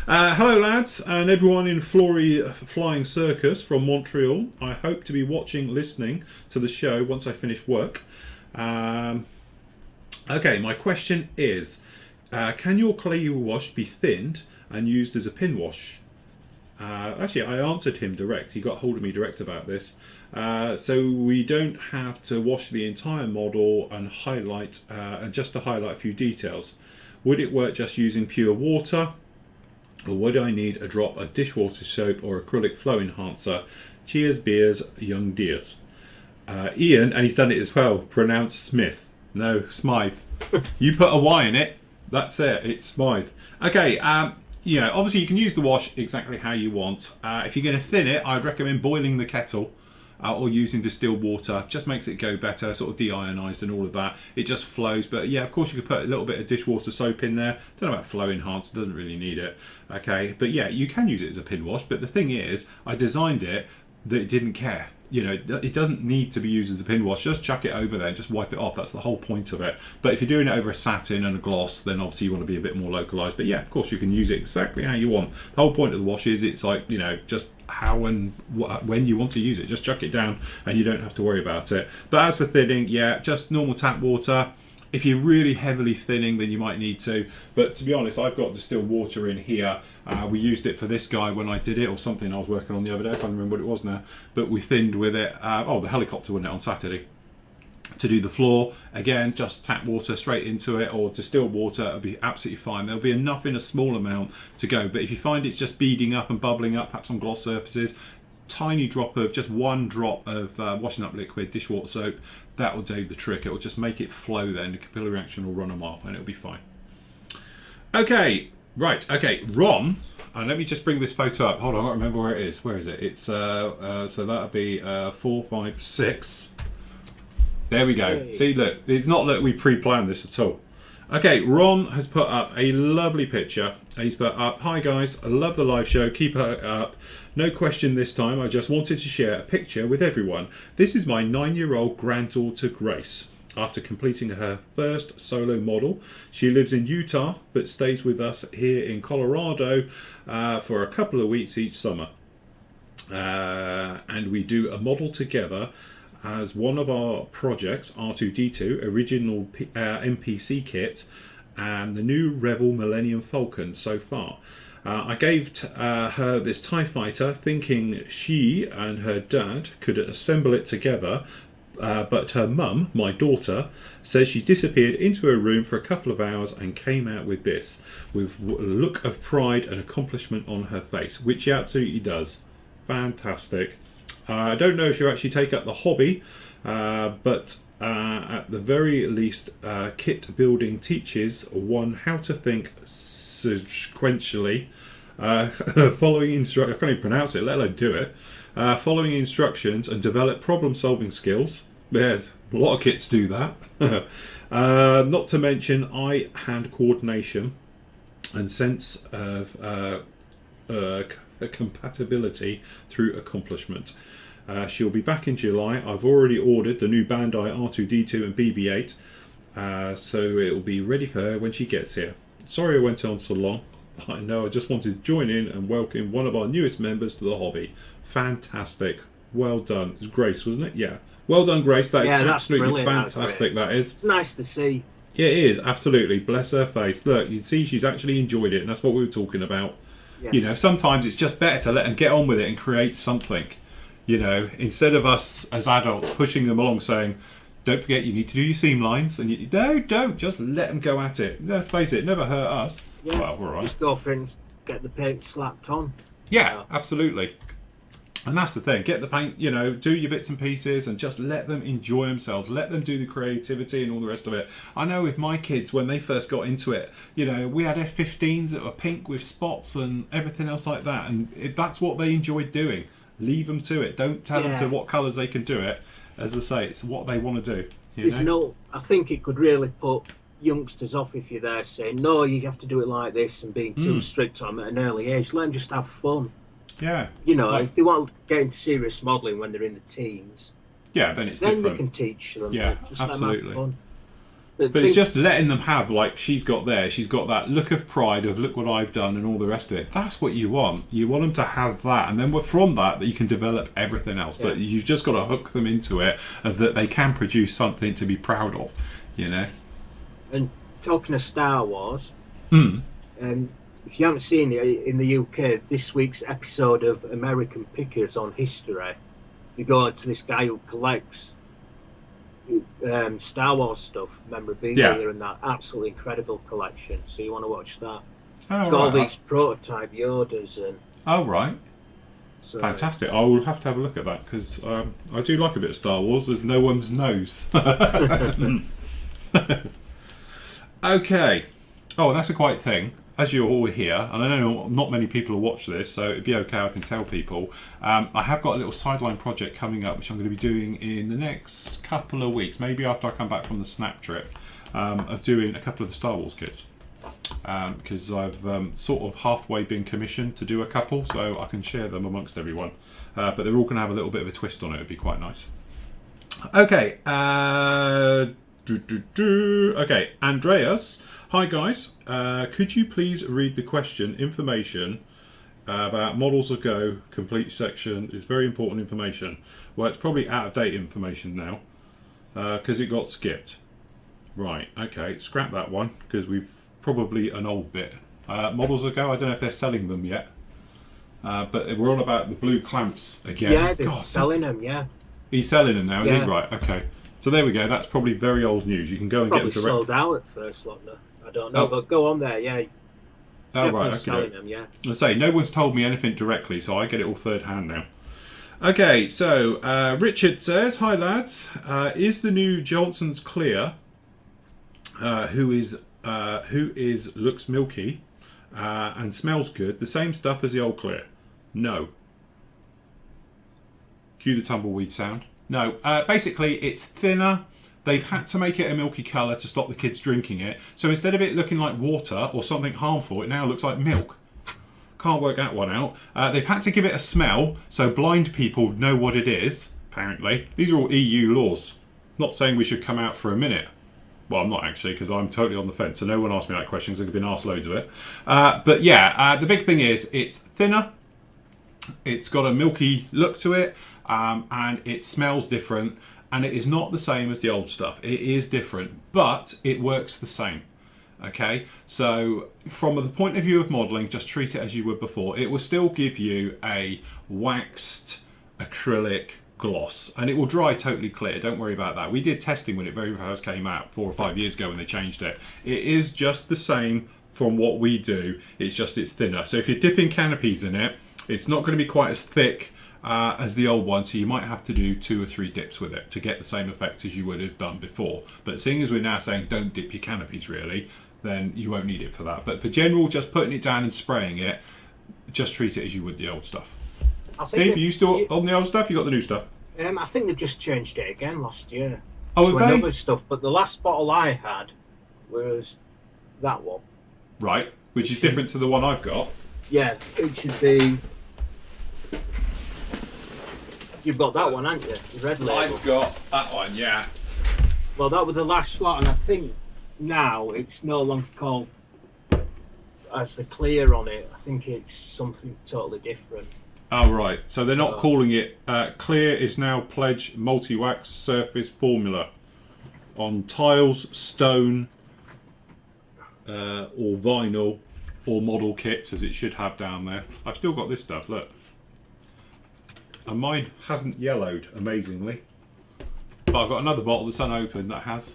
Hello, lads, and everyone in Flory Flying Circus from Montreal. I hope to be listening to the show once I finish work. Okay, my question is, can your clay wash be thinned and used as a pin wash? Actually, I answered him direct. He got hold of me direct about this. So we don't have to wash the entire model and highlight, and just to highlight a few details. Would it work just using pure water, or would I need a drop of dishwater soap or acrylic flow enhancer? Cheers, beers, young dears. Ian, and he's done it as well, pronounced Smith. No, Smythe. You put a Y in it, that's it, it's Smythe. Okay, obviously you can use the wash exactly how you want. If you're going to thin it, I'd recommend boiling the kettle or using distilled water. Just makes it go better, sort of deionized and all of that. It just flows. But yeah, of course you could put a little bit of dishwater soap in there. Don't know about flow enhancer, doesn't really need it. Okay, but yeah, you can use it as a pin wash. But the thing is, I designed it that it didn't care. you know, it doesn't need to be used as a pin wash. Just chuck it over there and just wipe it off. That's the whole point of it. But if you're doing it over a satin and a gloss, then obviously you want to be a bit more localized. But yeah, of course you can use it exactly how you want. The whole point of the wash is it's like, you know, just how and when you want to use it. Just chuck it down and you don't have to worry about it. But as for thinning, yeah, just normal tap water. If you're really heavily thinning, then you might need to. But to be honest, I've got distilled water in here. We used it for this guy when I did it, or something I was working on the other day. I can't remember what it was now. But we thinned with it. The helicopter went it on Saturday. To do the floor, again, just tap water straight into it, or distilled water, it'll be absolutely fine. There'll be enough in a small amount to go. But if you find it's just beading up and bubbling up, perhaps on gloss surfaces, tiny drop of, just one drop of washing up liquid, dishwater soap, that will do the trick. It will just make it flow then. The capillary reaction will run them off and it'll be fine. Okay, right, okay, Ron, and let me just bring this photo up. Hold on, I don't remember where it is. Where is it? It's, so that'll be 4, 5, 6. There we go. Hey. See, look, it's not that we pre-planned this at all. Okay, Ron has put up a lovely picture. He's put up, "Hi guys, I love the live show, keep it up. No question this time, I just wanted to share a picture with everyone. This is my 9-year-old granddaughter Grace. After completing her first solo model, she lives in Utah but stays with us here in Colorado for a couple of weeks each summer. And we do a model together as one of our projects, R2-D2, original MPC kit, and the new Rebel Millennium Falcon so far. I gave her this TIE fighter thinking she and her dad could assemble it together, but her mum, my daughter, says she disappeared into her room for a couple of hours and came out with this, with a look of pride and accomplishment on her face, which she absolutely does. Fantastic. I don't know if she'll actually take up the hobby, but at the very least, kit building teaches one how to think sequentially, following instructions. I can't even pronounce it, let alone do it. Following instructions and develop problem-solving skills. Yeah, a lot of kits do that. Not to mention eye-hand coordination and sense of compatibility through accomplishment. She'll be back in July. I've already ordered the new Bandai R2-D2 and BB-8, so it will be ready for her when she gets here. Sorry I went on so long. I know, I just wanted to join in and welcome one of our newest members to the hobby. Fantastic. Well done. It was Grace, wasn't it? Yeah. Well done, Grace. That is absolutely fantastic. That is. It's nice to see. Yeah, it is. Absolutely. Bless her face. Look, you see she's actually enjoyed it, and that's what we were talking about. Yeah. You know, sometimes it's just better to let them get on with it and create something. You know, instead of us as adults pushing them along saying, don't forget you need to do your seam lines, and you don't, just let them go at it. Let's face it, never hurt us. Yeah, well, all right. Just go for it and get the paint slapped on. Yeah, absolutely. And that's the thing, get the paint, you know, do your bits and pieces and just let them enjoy themselves. Let them do the creativity and all the rest of it. I know with my kids, when they first got into it, you know, we had F-15s that were pink with spots and everything else like that. And that's what they enjoyed doing. Leave them to it. Don't tell them to what colours they can do it. As I say, it's what they want to do. You know? I think it could really put youngsters off if you're there saying, no, you have to do it like this, and being too strict on them at an early age. Let them just have fun. Yeah. You know, if they want to get into serious modelling when they're in the teens, yeah, then it's different. Then you can teach them. Yeah, just absolutely. Let them have fun. But it's just letting them have, like she's got that look of pride of look what I've done and all the rest of it. That's what you want. You want them to have that, and then from that you can develop everything else. But you've just got to hook them into it, that they can produce something to be proud of, you know. And talking of Star Wars, if you haven't seen it in the UK, this week's episode of American Pickers on History, you go to this guy who collects Star Wars stuff, memorabilia, and that absolutely incredible collection. So you want to watch that? It's got all these prototype Yodas and. Oh right. So, fantastic! I will have to have a look at that because I do like a bit of Star Wars. There's no one's nose. Okay. Oh, and that's a quite thing. As you're all here, and I know not many people will watch this, so it'd be okay, I can tell people. I have got a little sideline project coming up, which I'm going to be doing in the next couple of weeks, maybe after I come back from the Snap trip, of doing a couple of the Star Wars kits. because I've sort of halfway been commissioned to do a couple, so I can share them amongst everyone. But they're all going to have a little bit of a twist on it. It'd be quite nice. Okay. Okay, Andreas. Hi guys. Could you please read the question? Information about Models Ago complete section is very important information. Well, it's probably out of date information now because it got skipped. Right. Okay. Scrap that one because we've probably an old bit. Models Ago. I don't know if they're selling them yet. But we're on about the blue clamps again. Yeah, they're selling them. Yeah. He's selling them now, is he? Right. Okay. So there we go. That's probably very old news. You can go and probably get them direct. Sold out at first, lot. No, I don't know, but go on there. Yeah. Oh right. Okay. Selling them. Yeah. Let's say no one's told me anything directly, so I get it all third hand now. Okay. So Richard says, "Hi lads. Is the new Johnson's Clear, who is looks milky and smells good, the same stuff as the old Clear?" No. Cue the tumbleweed sound. No. Basically, it's thinner. They've had to make it a milky colour to stop the kids drinking it. So instead of it looking like water or something harmful, it now looks like milk. Can't work that one out. They've had to give it a smell so blind people know what it is, apparently. These are all EU laws. Not saying we should come out for a minute. Well, I'm not actually, because I'm totally on the fence. So no one asked me that question because I've been asked loads of it. But yeah, the big thing is it's thinner. It's got a milky look to it. And it smells different. And it is not the same as the old stuff. It is different, but it works the same. Okay, so from the point of view of modelling, just treat it as you would before. It will still give you a waxed acrylic gloss, and it will dry totally clear. Don't worry about that. We did testing when it very first came out 4 or 5 years ago when they changed it. It is just the same from what we do. It's just it's thinner. So if you're dipping canopies in it, it's not going to be quite as thick as the old one, so you might have to do 2 or 3 dips with it to get the same effect as you would have done before. But seeing as we're now saying don't dip your canopies really, then you won't need it for that. But for general, just putting it down and spraying it, just treat it as you would the old stuff. Steve, are you still on the old stuff? You got the new stuff? I think they've just changed it again last year. Oh, so have they? Another stuff, but the last bottle I had was that one. Right, which is different to the one I've got. Yeah, it should be. You've got that one, haven't you? The red label. I've got that one, yeah. Well, that was the last slot, and I think now it's no longer called as the clear on it. I think it's something totally different. Oh, right. So they're not calling it Clear is now Pledge Multi-Wax Surface Formula on tiles, stone, or vinyl, or model kits, as it should have down there. I've still got this stuff, look. And mine hasn't yellowed, amazingly. But I've got another bottle that's unopened that has.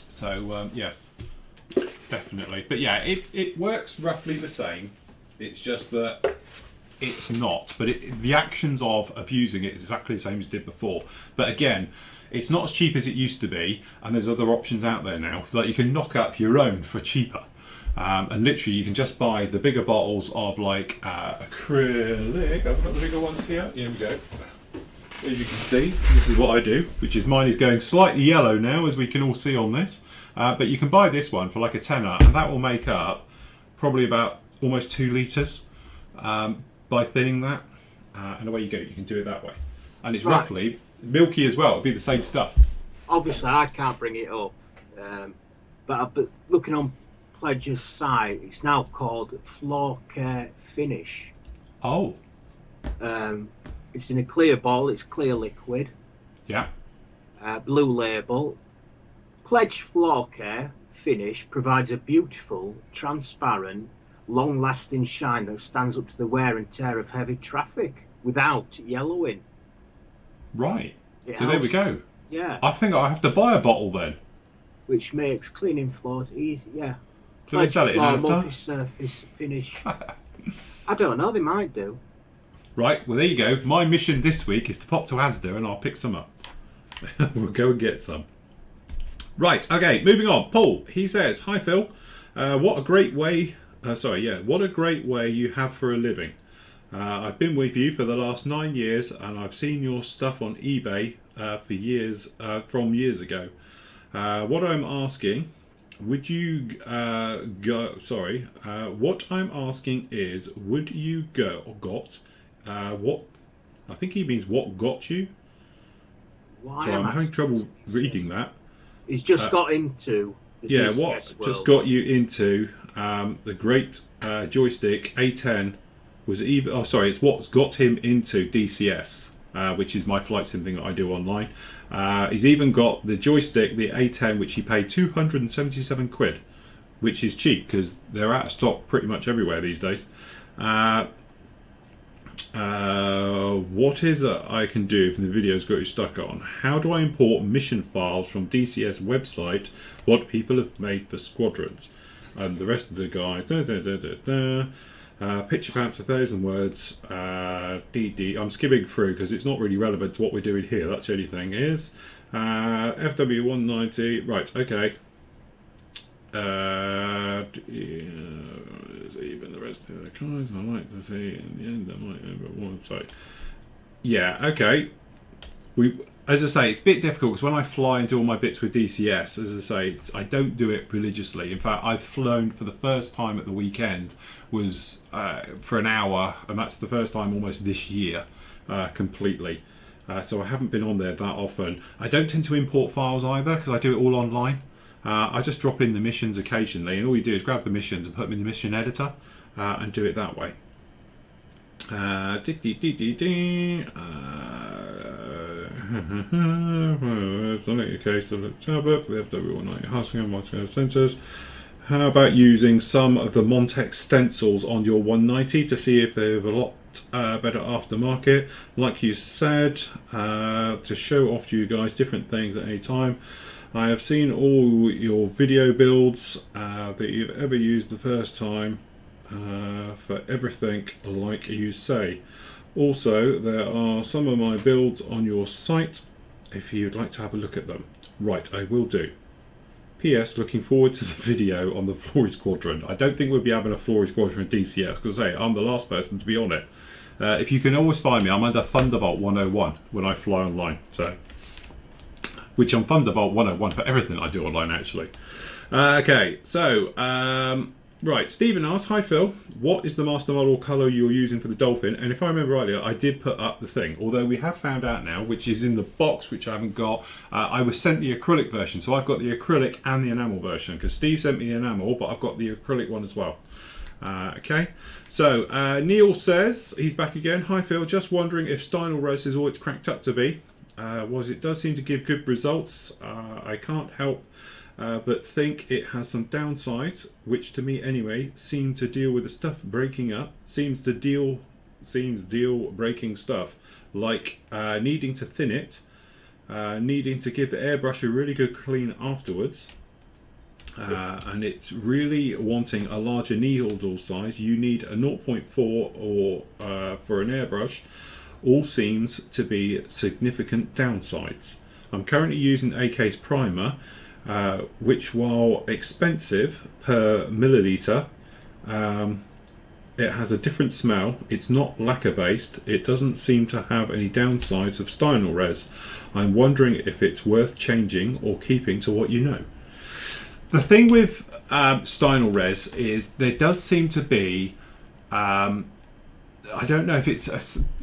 So, yes, definitely. But yeah, it works roughly the same. It's just that it's not. But the actions of using it is exactly the same as it did before. But again, it's not as cheap as it used to be. And there's other options out there now. Like you can knock up your own for cheaper. And literally you can just buy the bigger bottles of like acrylic. I've got the bigger ones here. Here we go. As you can see, this is what I do, which is mine is going slightly yellow now, as we can all see on this. But you can buy this one for like a tenner, and that will make up probably about almost 2 litres by thinning that. And away you go, you can do it that way. And it's roughly milky as well, it'll be the same stuff. Obviously I can't bring it up, but looking on Pledge's site, it's now called Floor Care Finish. Oh. It's in a clear bottle, it's clear liquid. Yeah. Blue label. Pledge Floor Care Finish provides a beautiful, transparent, long-lasting shine that stands up to the wear and tear of heavy traffic without yellowing. Right. So there we go. Yeah. I think I have to buy a bottle then. Which makes cleaning floors easy, yeah. Do they sell it in Asda? Multi-surface finish. I don't know, they might do. Right, well there you go. My mission this week is to pop to Asda and I'll pick some up. We'll go and get some. Right, okay, moving on. Paul, he says, "Hi Phil, what a great way, what a great way you have for a living. I've been with you for the last 9 years and I've seen your stuff on eBay for years, from years ago. What I'm asking would you go? Sorry, what I'm asking is, would you go or got what? I think he means what got you. Why So am I'm I having trouble reading says that. he's just Uh, got into the yeah, DCS what just world. got you into the great joystick A10 was even. Oh, sorry, it's what's got him into DCS, which is my flight sim thing that I do online. He's even got the joystick, the A10, which he paid 277 quid, which is cheap because they're out of stock pretty much everywhere these days. Uh, what is it I can do if the video's got you stuck on? How do I import mission files from DCS website? What people have made for squadrons? And the rest of the guide. Picture pants 1,000 words. DD. I'm skipping through because it's not really relevant to what we're doing here. That's the only thing. Is FW190. Right. Okay. Even the rest of the cars I like to see in the end I might over one. So yeah, okay. As I say, it's a bit difficult because when I fly and do all my bits with DCS, as I say, I don't do it religiously. In fact, I've flown for the first time at the weekend was for an hour, and that's the first time almost this year completely. So I haven't been on there that often. I don't tend to import files either because I do it all online. I just drop in the missions occasionally, and all you do is grab the missions and put them in the mission editor and do it that way. It's not your case of the tablet for the FW190 Husky watching sensors. How about using some of the Montex stencils on your 190 to see if they have a lot better aftermarket? Like you said, to show off to you guys different things at any time. I have seen all your video builds that you've ever used the first time for everything like you say. Also, there are some of my builds on your site if you'd like to have a look at them. Right, I will do. P.S. Looking forward to the video on the Flory Squadron. I don't think we'll be having a Flory Squadron DCS because I say I'm the last person to be on it. If you can always find me, I'm under Thunderbolt 101 when I fly online. So, which I'm Thunderbolt 101 for everything I do online actually. Okay, so right, Stephen asks, hi Phil, what is the master model colour you're using for the Dolphin? And if I remember rightly, I did put up the thing, although we have found out now, which is in the box, which I haven't got. I was sent the acrylic version, so I've got the acrylic and the enamel version, because Steve sent me the enamel, but I've got the acrylic one as well. Okay, so Neil says, he's back again, hi Phil, just wondering if Stynel Res is all it's cracked up to be. It does seem to give good results. I can't help but think it has some downsides, which to me anyway seem to deal with the stuff breaking up. Seems deal breaking stuff like needing to thin it, needing to give the airbrush a really good clean afterwards, and it's really wanting a larger needle size. You need a 0.4 or for an airbrush. All seems to be significant downsides. I'm currently using AK's primer, which while expensive per milliliter, it has a different smell. It's not lacquer based. It doesn't seem to have any downsides of Stynel Res. I'm wondering if it's worth changing or keeping to what you know. The thing with Stynel Res is there does seem to be I don't know if it's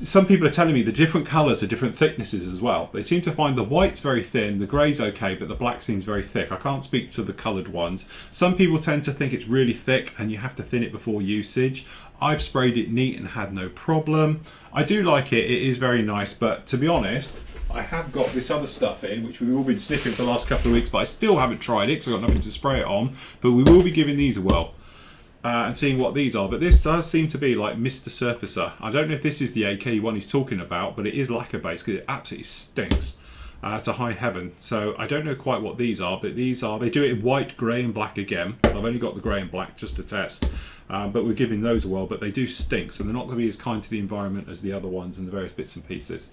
some people are telling me the different colours are different thicknesses as well. They seem to find the white's very thin, the grey's okay, but the black seems very thick. I can't speak to the coloured ones. Some people tend to think it's really thick and you have to thin it before usage. I've sprayed it neat and had no problem. I do like it, it is very nice, but to be honest, I have got this other stuff in, which we've all been sniffing for the last couple of weeks, but I still haven't tried it because I've got nothing to spray it on, but we will be giving these a whirl. And seeing what these are, but this does seem to be like Mr. Surfacer. I don't know if this is the AK one he's talking about, but it is lacquer based because it absolutely stinks to high heaven. So I don't know quite what these are, but these are, they do it in white, grey and black again. I've only got the grey and black just to test, but we're giving those a whirl, but they do stink, so they're not going to be as kind to the environment as the other ones and the various bits and pieces.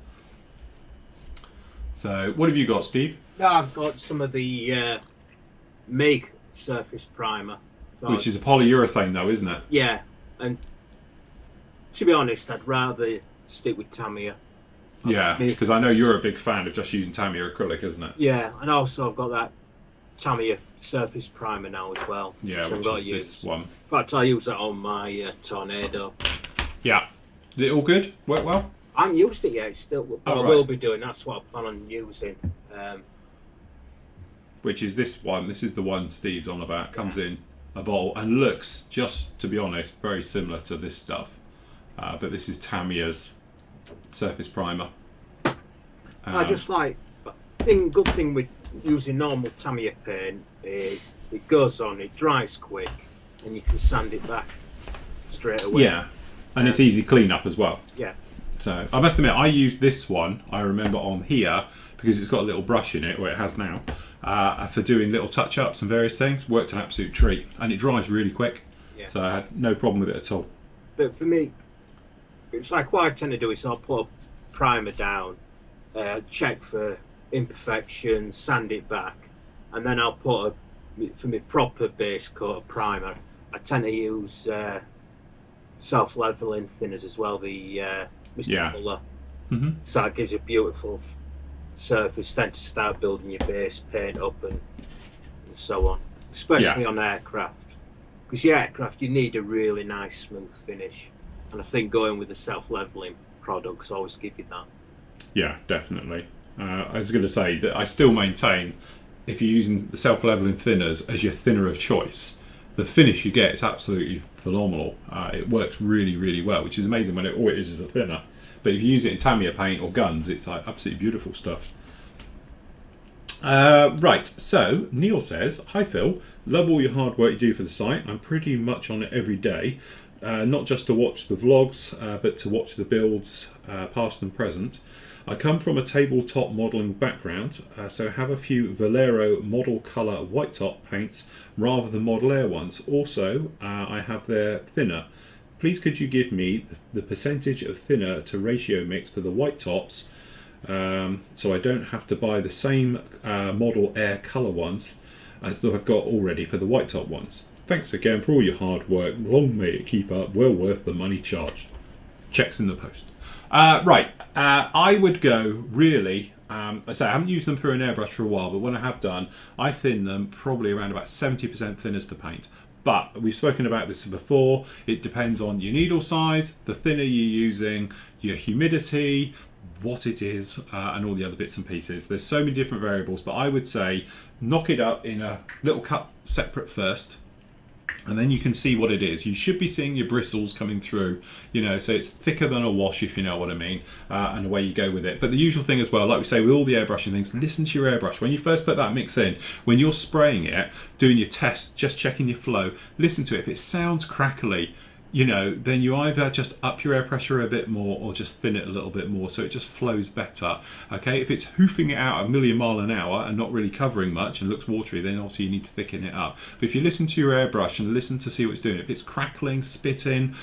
So what have you got, Steve? I've got some of the MIG surface primer. Which is a polyurethane though, isn't it? Yeah, and to be honest, I'd rather stick with Tamiya. Yeah, because I know you're a big fan of just using Tamiya acrylic, isn't it? Yeah, and also I've got that Tamiya surface primer now as well. Yeah, which is this one. In fact, I use that on my Tornado. Yeah. Is it all good? Work well? I haven't used it yet. It's still, but I will be doing. That's what I plan on using. Which is this one. This is the one Steve's on about. Comes in a bottle and looks, just to be honest, very similar to this stuff. But this is Tamiya's surface primer. I just like. Good thing with using normal Tamiya paint is it goes on, it dries quick, and you can sand it back straight away. Yeah, and it's easy clean up as well. Yeah. So I must admit, I used this one. I remember on here because it's got a little brush in it, or it has now, for doing little touch-ups and various things. Worked an absolute treat, and it dries really quick. Yeah. So I had no problem with it at all. But for me, it's like what I tend to do is I'll put a primer down, check for imperfections, sand it back, and then I'll put for my proper base coat of primer. I tend to use self-leveling thinners as well, the Mr. Colour. Mm-hmm. So it gives you a beautiful surface then to start building your base paint up and so on, especially on aircraft, because your aircraft you need a really nice smooth finish, and I think going with the self-leveling products always give you that. Yeah, definitely. I was going to say that I still maintain if you're using the self-leveling thinners as your thinner of choice, the finish you get is absolutely phenomenal. It works really, really well, which is amazing when all it is a thinner. But if you use it in Tamiya paint or guns, it's like absolutely beautiful stuff. Right, so Neil says, "Hi Phil, love all your hard work you do for the site. I'm pretty much on it every day, not just to watch the vlogs, but to watch the builds, past and present. I come from a tabletop modelling background, so have a few Valero model colour white top paints rather than Model Air ones. Also, I have their thinner. Please could you give me the percentage of thinner to ratio mix for the white tops, so I don't have to buy the same Model Air colour ones as I've got already for the white top ones. Thanks again for all your hard work. Long may it keep up. Well worth the money charged. Checks in the post." I would go really, I haven't used them through an airbrush for a while, but when I have done, I thin them probably around about 70% thinners to paint. But we've spoken about this before, it depends on your needle size, the thinner you're using, your humidity, what it is, and all the other bits and pieces. There's so many different variables, but I would say knock it up in a little cup separate first, and then you can see what it is. You should be seeing your bristles coming through, so it's thicker than a wash, if you know what I mean, and away you go with it. But the usual thing as well, like we say with all the airbrushing things, listen to your airbrush. When you first put that mix in, when you're spraying it, doing your test, just checking your flow, listen to it. If it sounds crackly, then you either just up your air pressure a bit more or just thin it a little bit more so it just flows better. Okay, if it's hoofing it out a million mile an hour and not really covering much and looks watery, then obviously you need to thicken it up. But if you listen to your airbrush and listen to see what it's doing, if it's crackling, spitting,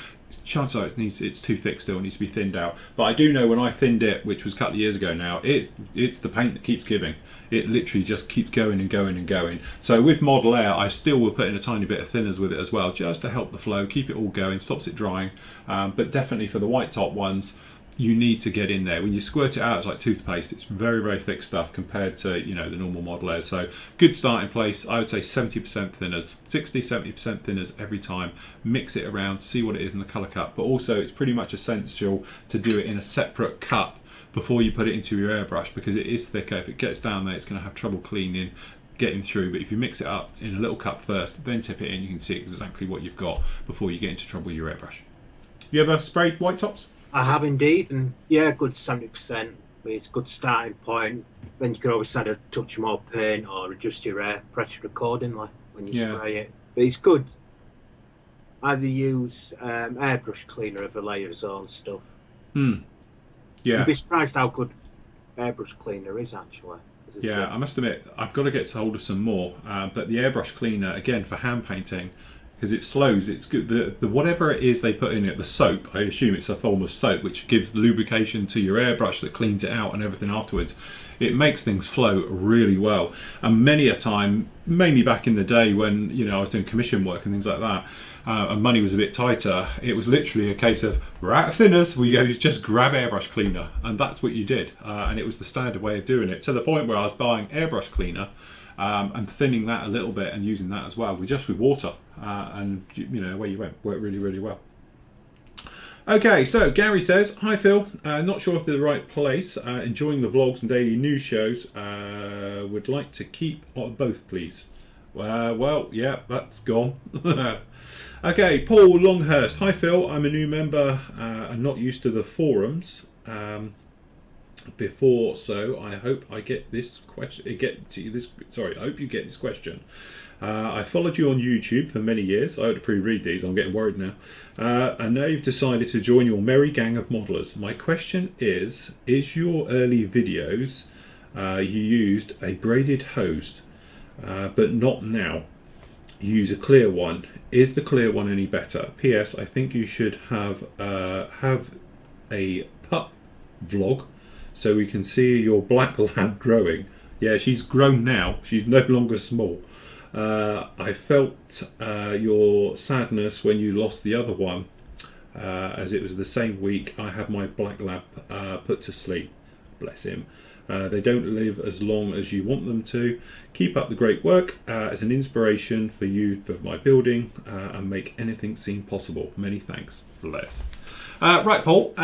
chances are it's too thick still, it needs to be thinned out. But I do know when I thinned it, which was a couple of years ago now, it's the paint that keeps giving. It literally just keeps going and going and going. So with Model Air, I still will put in a tiny bit of thinners with it as well, just to help the flow, keep it all going, stops it drying. But definitely for the white top ones, you need to get in there. When you squirt it out, it's like toothpaste. It's very, very thick stuff compared to, the normal Model Air. So good starting place. I would say 70% thinners, 60-70% thinners every time. Mix it around, see what it is in the colour cup. But also it's pretty much essential to do it in a separate cup before you put it into your airbrush, because it is thicker. If it gets down there, it's going to have trouble cleaning, getting through. But if you mix it up in a little cup first, then tip it in, you can see exactly what you've got before you get into trouble with your airbrush. You ever sprayed white tops? I have indeed, and yeah, good 70%. It's a good starting point. Then you can always add a touch more paint or adjust your air pressure accordingly when you spray it. But it's good. Either use airbrush cleaner of the layers or stuff. Yeah. You'd be surprised how good airbrush cleaner is actually. Yeah, I must admit, I've got to get hold of some more. But the airbrush cleaner, again, for hand painting, because it slows, it's good. The whatever it is they put in it, the soap, I assume it's a form of soap, which gives lubrication to your airbrush that cleans it out and everything afterwards. It makes things flow really well. And many a time, mainly back in the day when I was doing commission work and things like that, and money was a bit tighter, it was literally a case of, we're out of thinners, we go just grab airbrush cleaner, and that's what you did. And it was the standard way of doing it, to the point where I was buying airbrush cleaner and thinning that a little bit and using that as well, with water, and away you went. Worked really, really well. Okay, so Gary says, hi Phil, not sure if they're the right place, enjoying the vlogs and daily news shows, would like to keep both please. Well, yeah, that's gone. Okay, Paul Longhurst, hi Phil, I'm a new member and not used to the forums before, so I hope I get this question. I hope you get this question. I followed you on YouTube for many years. I had to pre-read these, I'm getting worried now. And now you've decided to join your merry gang of modelers. My question is your early videos you used a braided hose, but not now? You use a clear one. Is the clear one any better? P.S. I think you should have a pup vlog so we can see your black lab growing. Yeah, she's grown now. She's no longer small. I felt your sadness when you lost the other one, as it was the same week I had my black lab put to sleep. Bless him. They don't live as long as you want them to. Keep up the great work as an inspiration for you for my building, and make anything seem possible. Many thanks. Bless. Right, Paul.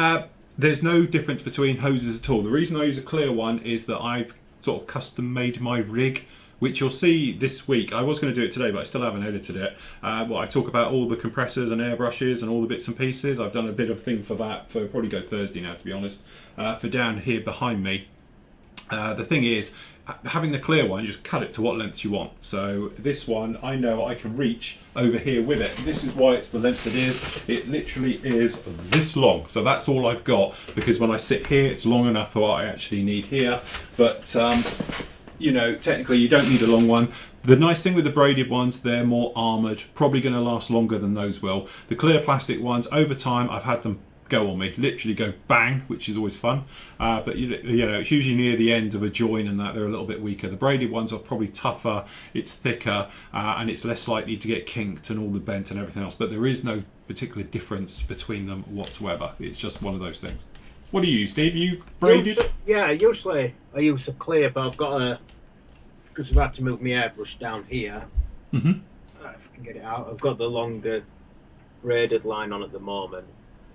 There's no difference between hoses at all. The reason I use a clear one is that I've sort of custom made my rig, which you'll see this week. I was going to do it today, but I still haven't edited it. I talk about all the compressors and airbrushes and all the bits and pieces. I've done a bit of thing for that, for probably go Thursday now, to be honest, for down here behind me. The thing is, having the clear one, you just cut it to what length you want. So this one, I know I can reach over here with it. This is why it's the length it is. It literally is this long. So that's all I've got, because when I sit here, it's long enough for what I actually need here. But technically you don't need a long one. The nice thing with the braided ones, they're more armoured, probably going to last longer than those will. The clear plastic ones, over time, I've had them go on me, literally go bang, which is always fun. But it's usually near the end of a join and that they're a little bit weaker. The braided ones are probably tougher, it's thicker, and it's less likely to get kinked and all the bent and everything else. But there is no particular difference between them whatsoever. It's just one of those things. What do you use, Steve? You braided? Usually I use a clear, but I've got because I've had to move my airbrush down here. Mm-hmm. If I can get it out, I've got the longer braided line on at the moment.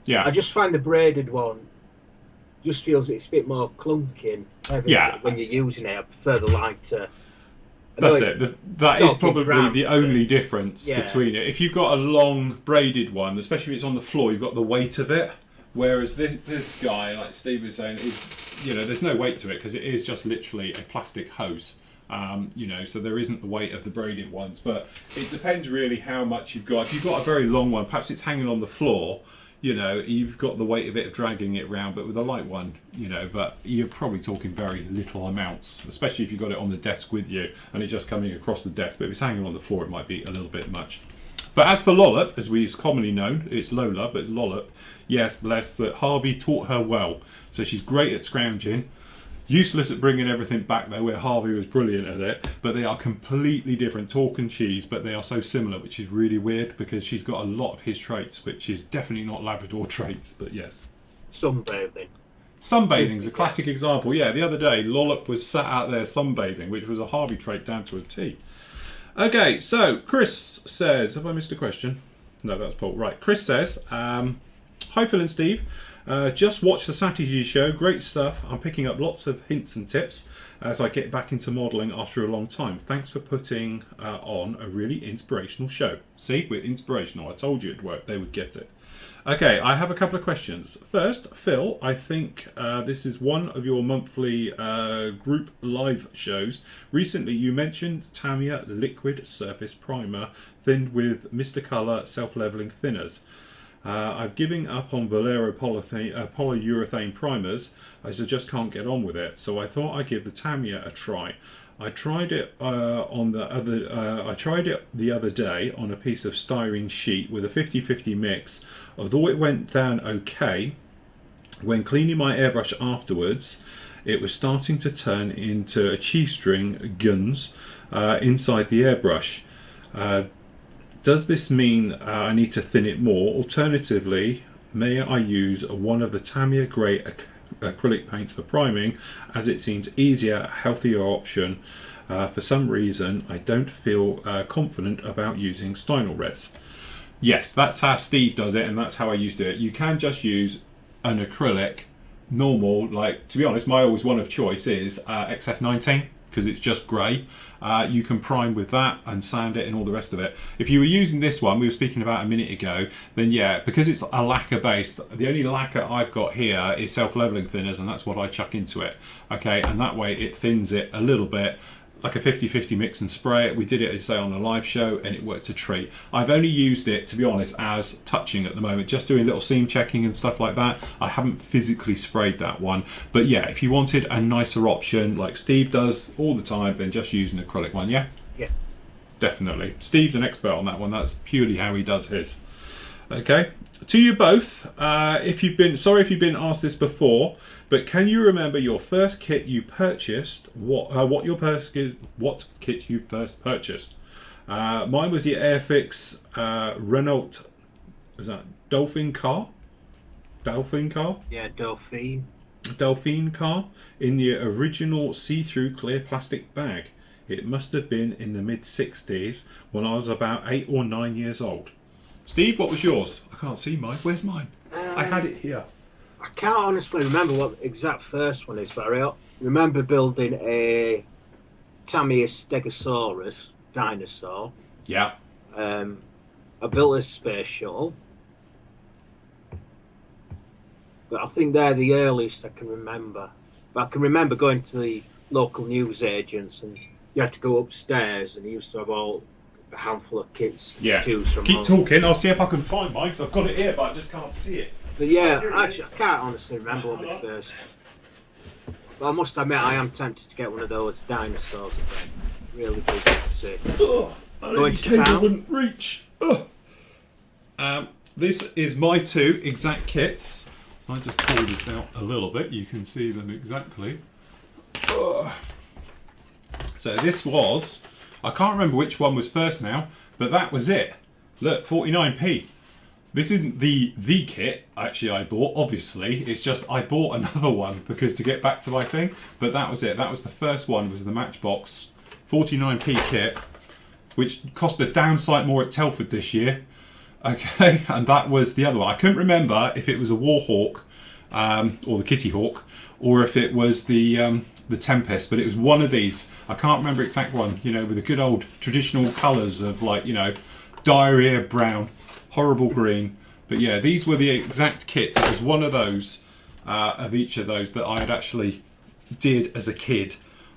Yeah. I just find the braided one just feels it's a bit more clunky when you're using it. I prefer the lighter. That's it. That is probably the only difference between it. If you've got a long braided one, especially if it's on the floor, you've got the weight of it. Whereas this guy, like Steve was saying, is there's no weight to it because it is just literally a plastic hose. So there isn't the weight of the braided ones. But it depends really how much you've got. If you've got a very long one, perhaps it's hanging on the floor. You've got the weight of it of dragging it around, but with a light one, but you're probably talking very little amounts, especially if you've got it on the desk with you and it's just coming across the desk. But if it's hanging on the floor, it might be a little bit much. But as for Lollop, as we've commonly known, it's Lola, but it's Lollop. Yes, bless that Harvey taught her well. So she's great at scrounging. Useless at bringing everything back though, where Harvey was brilliant at it. But they are completely different, talk and cheese, but they are so similar, which is really weird because she's got a lot of his traits, which is definitely not Labrador traits, but yes. Sunbathing. Sunbathing's a classic example. Yeah, the other day, Lollop was sat out there sunbathing, which was a Harvey trait down to a T. Okay, so Chris says, have I missed a question? No, that was Paul. Right, Chris says, hi Phil and Steve. Just watched the Satyajee show, great stuff. I'm picking up lots of hints and tips as I get back into modelling after a long time. Thanks for putting on a really inspirational show. See, we're inspirational. I told you it'd work. They would get it. Okay, I have a couple of questions. First, Phil, I think this is one of your monthly group live shows. Recently, you mentioned Tamiya Liquid Surface Primer thinned with Mr. Colour self-leveling thinners. I've given up on Valero polyurethane primers as I just can't get on with it, so I thought I'd give the Tamiya a try. I tried it the other day on a piece of styrene sheet with a 50-50 mix. Although it went down okay, when cleaning my airbrush afterwards, it was starting to turn into a cheese string guns inside the airbrush. Does this mean I need to thin it more? Alternatively, may I use one of the Tamiya grey acrylic paints for priming, as it seems easier, healthier option For some reason, I don't feel confident about using Stynel Reds. Yes, that's how Steve does it, and that's how I used to do it. You can just use an acrylic, normal, like, to be honest, my always one of choice is XF19, because it's just grey. You can prime with that and sand it and all the rest of it. If you were using this one we were speaking about a minute ago, then yeah, because it's a lacquer based, the only lacquer I've got here is self-leveling thinners, and that's what I chuck into it. Okay, and that way it thins it a little bit, like a 50-50 mix and spray it. We did it, as say, on a live show, and it worked a treat. I've only used it, to be honest, as touching at the moment, just doing little seam checking and stuff like that. I haven't physically sprayed that one, but yeah, if you wanted a nicer option like Steve does all the time, then just use an acrylic one. Yeah, definitely. Steve's an expert on that one. That's purely how he does his. Okay, to you both, if you've been asked this before, but can you remember your first kit you purchased? What kit you first purchased? Mine was the Airfix Renault. Was that Dolphin car? Yeah, Dolphin. Delphine car in the original see-through clear plastic bag. It must have been in the mid-60s when I was about 8 or 9 years old. Steve, what was yours? I can't see mine. Where's mine? I had it here. I can't honestly remember what the exact first one is, but I remember building a Tamiya Stegosaurus dinosaur. Yeah. I built a space shuttle. But I think they're the earliest I can remember. But I can remember going to the local news agents, and you had to go upstairs, and he used to have a handful of kits to choose from. Keep talking, I'll see if I can find mine, because I've got it here, but I just can't see it. But yeah, actually, I can't honestly remember what my first. But I must admit, I am tempted to get one of those dinosaurs again. Really big to see. Going to town. Wouldn't reach. This is my two exact kits. I just pull this out a little bit. You can see them exactly. So this was. I can't remember which one was first now, but that was it. Look, 49p. This isn't the kit actually I bought, obviously. It's just I bought another one because to get back to my thing, but that was it. That was the first one, was the Matchbox 49p kit, which cost a damn sight more at Telford this year. Okay, and that was the other one. I couldn't remember if it was a Warhawk or the Kitty Hawk, or if it was the Tempest, but it was one of these. I can't remember the exact one, you know, with the good old traditional colours of, like, you know, diarrhea brown, horrible green. But yeah, these were the exact kits. It was one of those, of each of those, that I had actually did as a kid.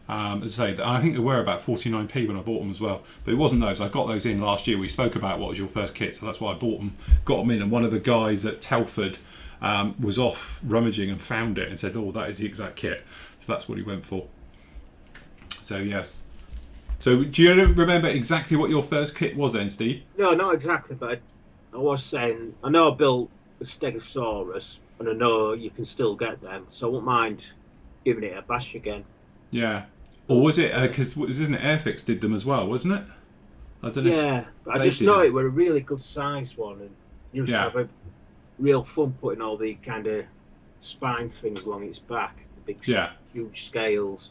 As I say, I think they were about 49p when I bought them as well. But it wasn't those. I got those in last year. We spoke about what was your first kit, so that's why I bought them, got them in. And one of the guys at Telford was off rummaging and found it and said, "Oh, that is the exact kit." So that's what he went for. So yes. So do you remember exactly what your first kit was then, Steve? No, not exactly, but I was saying, I know I built a Stegosaurus, and I know you can still get them, so I wouldn't mind giving it a bash again. Yeah. Or was it, because isn't it Airfix did them as well, wasn't it? I don't know. Yeah, but I just know it were a really good size one, and you used to have a real fun putting all the kind of spine things along its back, the big, huge scales.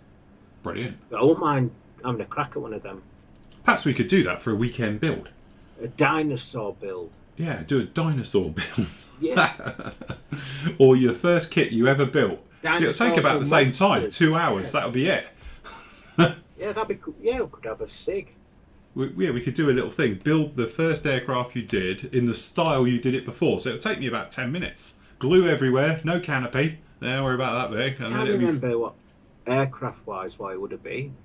Brilliant. But I wouldn't mind having a crack at one of them. Perhaps we could do that for a weekend build. A dinosaur build. Yeah, do a dinosaur build. Yeah. Or your first kit you ever built. Dinosaurs, it'll take about the same time, 2 hours. That'll be it. Yeah, that'd be cool. Yeah, we could have a sig. We could do a little thing. Build the first aircraft you did in the style you did it before. So it'll take me about 10 minutes. Glue everywhere, no canopy. Don't worry about that bit. I can't remember what aircraft-wise what it would have been.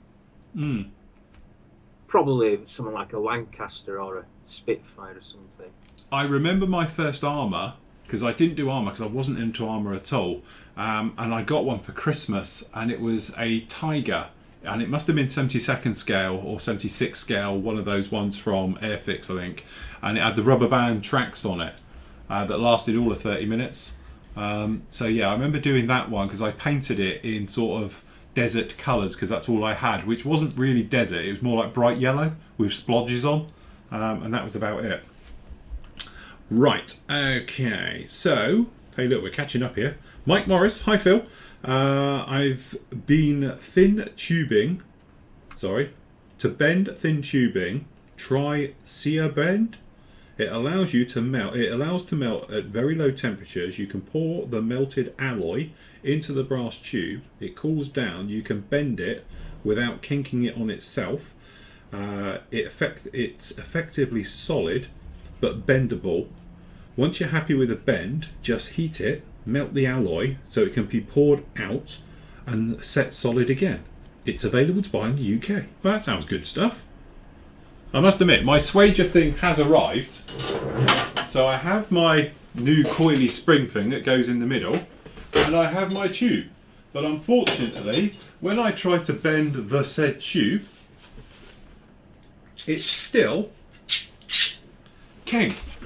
Probably something like a Lancaster or a Spitfire or something. I remember my first armour, because I didn't do armour because I wasn't into armour at all. And I got one for Christmas, and it was a Tiger. And it must have been 72nd scale or 76 scale, one of those ones from Airfix, I think. And it had the rubber band tracks on it that lasted all of 30 minutes. So yeah, I remember doing that one because I painted it in sort of desert colours because that's all I had, which wasn't really desert. It was more like bright yellow with splodges on. And that was about it. Right, okay. So, hey look, we're catching up here. Mike Morris, hi Phil. I've been thin tubing Sorry. To bend thin tubing, try sear bend. It allows to melt at very low temperatures. You can pour the melted alloy into the brass tube. It cools down. You can bend it without kinking it on itself. It's effectively solid but bendable. Once you're happy with the bend, just heat it, melt the alloy so it can be poured out and set solid again. It's available to buy in the UK. Well, that sounds good stuff. I must admit, my swager thing has arrived. So I have my new coily spring thing that goes in the middle, and I have my tube. But unfortunately, when I try to bend the said tube, it's still kinked.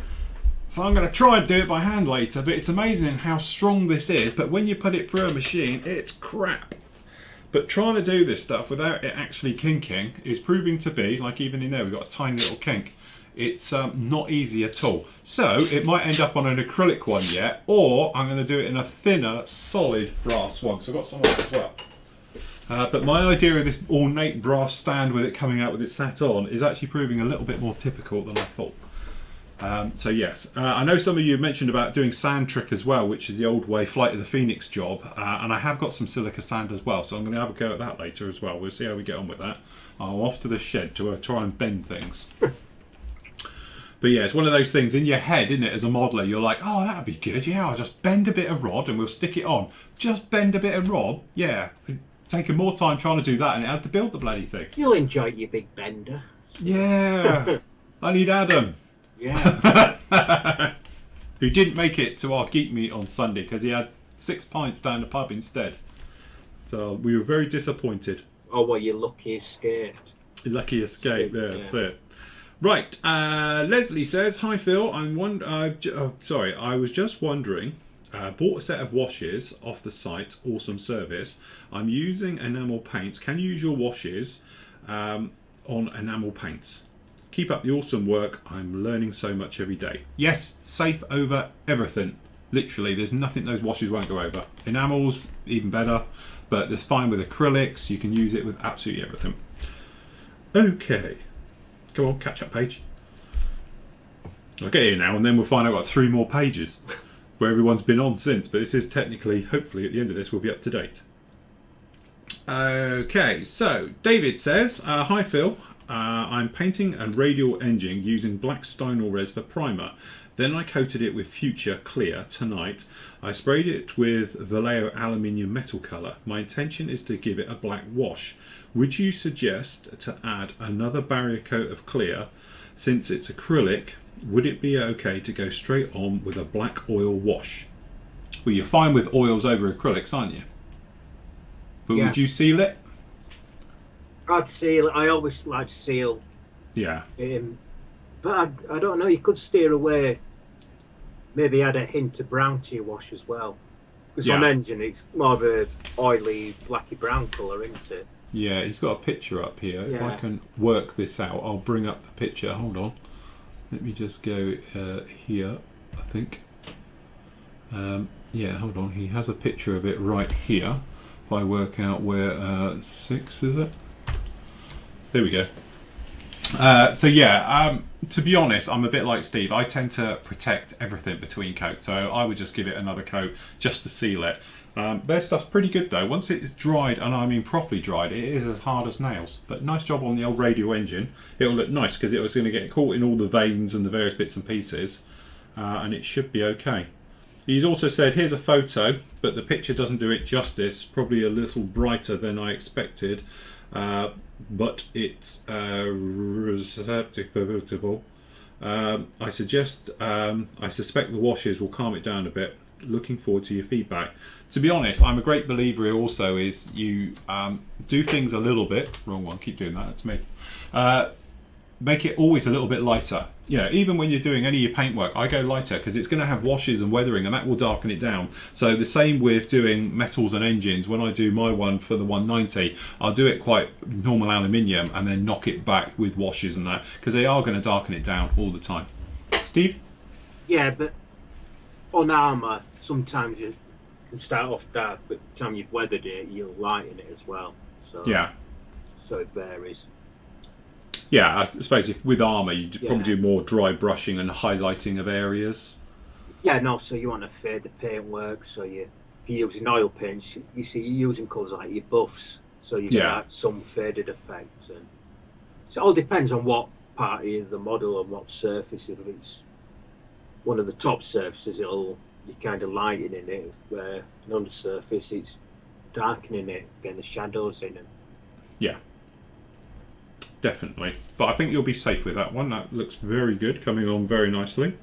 So I'm going to try and do it by hand later, but it's amazing how strong this is. But when you put it through a machine, it's crap. But trying to do this stuff without it actually kinking is proving to be, like even in there we've got a tiny little kink, it's not easy at all. So it might end up on an acrylic one yet, or I'm going to do it in a thinner, solid brass one, because I've got some of that as well. But my idea of this ornate brass stand with it coming out with it sat on is actually proving a little bit more typical than I thought. So yes, I know some of you mentioned about doing sand trick as well, which is the old way Flight of the Phoenix job, and I have got some silica sand as well, so I'm going to have a go at that later as well. We'll see how we get on with that. I'm off to the shed to try and bend things. But yeah, it's one of those things in your head, isn't it, as a modeller, you're like, oh, that'd be good, yeah, I'll just bend a bit of rod and we'll stick it on. Just bend a bit of rod, yeah. Taking more time trying to do that than it has to build the bloody thing. You'll enjoy your big bender. Yeah, I need Adam. Yeah. Who didn't make it to our geek meet on Sunday because he had 6 pints down the pub instead. So we were very disappointed. Oh, well, you lucky escaped. Lucky escape, yeah, that's it. Right, Leslie says, hi Phil, I was just wondering, bought a set of washes off the site, awesome service. I'm using enamel paints. Can you use your washes on enamel paints? Keep up the awesome work. I'm learning so much every day. Yes, safe over everything. Literally, there's nothing those washes won't go over. Enamels, even better, but it's fine with acrylics. You can use it with absolutely everything. Okay. Come on, catch up page. I'll get here now and then we'll find out about 3 more pages where everyone's been on since, but this is technically, hopefully at the end of this, we'll be up to date. Okay, so David says, hi Phil. I'm painting a radial engine using black stynol res for primer. Then I coated it with Future Clear tonight. I sprayed it with Vallejo aluminium metal colour. My intention is to give it a black wash. Would you suggest to add another barrier coat of clear? Since it's acrylic, would it be okay to go straight on with a black oil wash? Well, you're fine with oils over acrylics, aren't you? But yeah. Would you seal it? I'd seal it. I always like to seal. Yeah. But I don't know. You could steer away. Maybe add a hint of brown to your wash as well. Because on engine, it's more of a oily, blacky brown colour, isn't it? Yeah, he's got a picture up here. Yeah. If I can work this out, I'll bring up the picture. Hold on. Let me just go here, I think. Yeah, hold on. He has a picture of it right here. If I work out where 6 is it? There we go. So yeah, to be honest, I'm a bit like Steve. I tend to protect everything between coats, so I would just give it another coat just to seal it. Their stuff's pretty good though. Once it's dried, and I mean properly dried, it is as hard as nails. But nice job on the old radial engine. It'll look nice because it was going to get caught in all the veins and the various bits and pieces, and it should be okay. He's also said, here's a photo, but the picture doesn't do it justice. Probably a little brighter than I expected. But it's receptible. I suspect the washes will calm it down a bit. Looking forward to your feedback. To be honest, I'm a great believer also is you do things a little bit, wrong one, keep doing that, that's me. Make it always a little bit lighter. You know, even when you're doing any of your paintwork, I go lighter because it's going to have washes and weathering and that will darken it down. So the same with doing metals and engines. When I do my one for the 190, I'll do it quite normal aluminium and then knock it back with washes and that because they are going to darken it down all the time. Steve? Yeah, but on armour, sometimes it can start off dark, but by the time you've weathered it, you'll lighten it as well. So yeah. so it varies. Yeah, I suppose if with armour you'd Yeah. probably do more dry brushing and highlighting of areas. Yeah, no, so you want to fade the paintwork, so if you're using oil paints, you see you're using colours like your buffs, so you get Yeah, that some faded effect. And so it all depends on what part of the model and what surface. If it's one of the top surfaces, you kind of lighten in it, where an undersurface it's darkening it, getting the shadows in it. yeah, definitely. But I think you'll be safe with that one. That looks very good, coming on very nicely.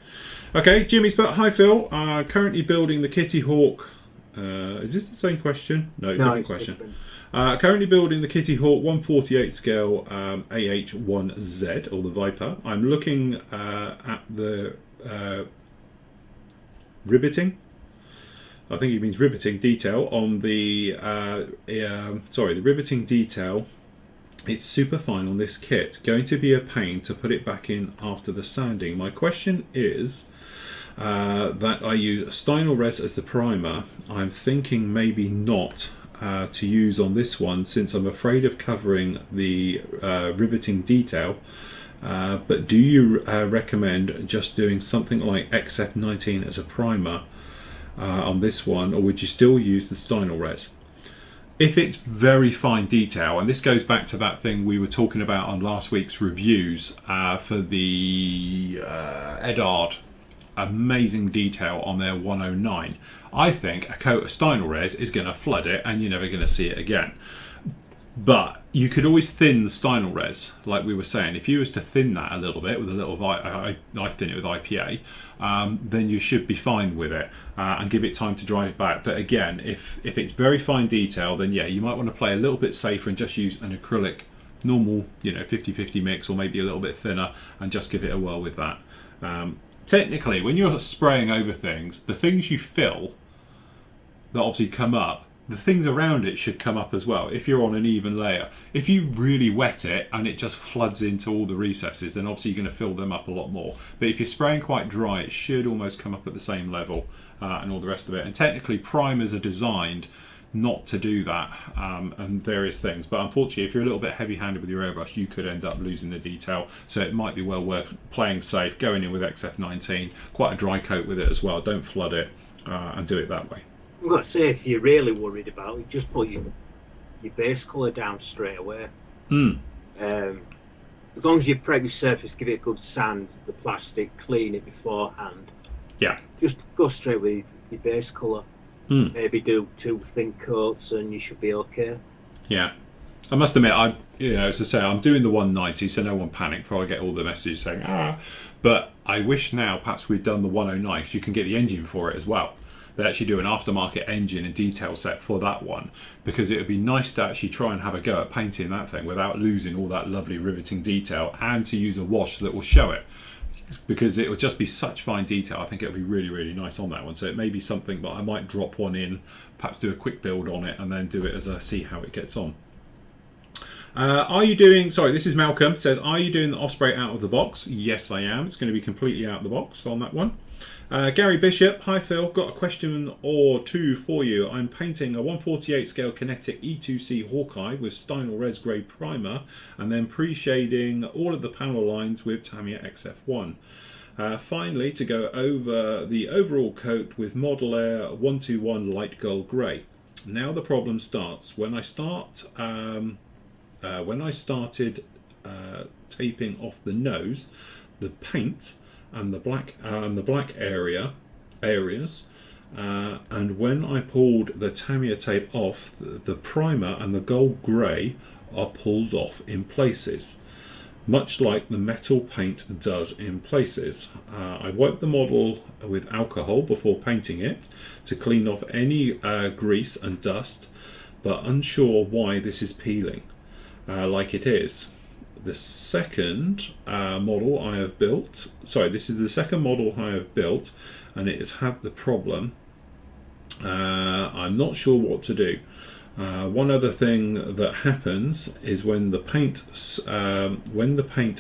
Okay, Jimmy's put, hi Phil, currently building the Kitty Hawk. Is this the same question? No, different It's question. different. Currently building the Kitty Hawk 148 scale AH1Z, or the Viper. I'm looking at the riveting. I think he means riveting detail on the the riveting detail. It's super fine on this kit. Going to be a pain to put it back in after the sanding. My question is that I use Stynylrez as the primer. I'm thinking maybe not to use on this one, since I'm afraid of covering the riveting detail. But do you recommend just doing something like XF19 as a primer on this one, or would you still use the Stynylrez? If it's very fine detail, and this goes back to that thing we were talking about on last week's reviews for the Edard, amazing detail on their 109, I think a coat of Stynylrez is going to flood it and you're never going to see it again. But you could always thin the Stynylrez, like we were saying. If you was to thin that a little bit with a little, I thin it with IPA, then you should be fine with it and give it time to dry back. But again, if it's very fine detail, then yeah, you might want to play a little bit safer and just use an acrylic, normal, 50-50 mix, or maybe a little bit thinner, and just give it a whirl with that. Technically, when you're spraying over things, the things you fill that obviously come up, the things around it should come up as well, if you're on an even layer. If you really wet it and it just floods into all the recesses, then obviously you're going to fill them up a lot more. But if you're spraying quite dry, it should almost come up at the same level and all the rest of it. And technically primers are designed not to do that and various things. But unfortunately, if you're a little bit heavy-handed with your airbrush, you could end up losing the detail. So it might be well worth playing safe, going in with XF19, quite a dry coat with it as well. Don't flood it and do it that way. I've got to say, if you're really worried about it, just put your base colour down straight away. As long as you prep your surface, give it a good sand, the plastic, clean it beforehand. Yeah. Just go straight with your base colour. Maybe do 2 thin coats and you should be okay. Yeah. I must admit, as I say, I'm doing the 190, so no one panic before I get all the messages saying, But I wish now perhaps we'd done the 109, because you can get the engine for it as well. They actually do an aftermarket engine and detail set for that one, because it would be nice to actually try and have a go at painting that thing without losing all that lovely riveting detail, and to use a wash that will show it, because it would just be such fine detail. I think it would be really, really nice on that one. So it may be something that I might drop one in, perhaps do a quick build on it, and then do it as I see how it gets on. This is Malcolm, says, are you doing the Osprey out of the box? Yes, I am. It's going to be completely out of the box on that one. Gary Bishop, hi Phil, got a question or two for you. I'm painting a 148 scale Kinetic E2C Hawkeye with Stynylrez grey primer, and then pre-shading all of the panel lines with Tamiya XF1. Finally, to go over the overall coat with Model Air 121 light gold grey. Now the problem starts when I started taping off the nose, the paint and the black areas, and when I pulled the Tamiya tape off, the primer and the gold grey are pulled off in places, much like the metal paint does in places. I wiped the model with alcohol before painting it to clean off any grease and dust, but unsure why this is peeling like it is. The second model I have built, this is the second model I have built, and it has had the problem. I'm not sure what to do. One other thing that happens is when the paint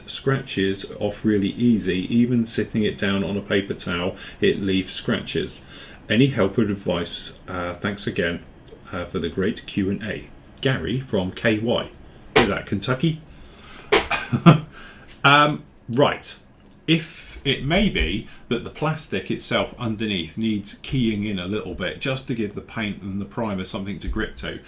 scratches off really easy, even sitting it down on a paper towel, it leaves scratches. Any help or advice? Thanks again for the great Q&A. Gary from KY. Hear that, Kentucky? Right. If it may be that the plastic itself underneath needs keying in a little bit just to give the paint and the primer something to grip to.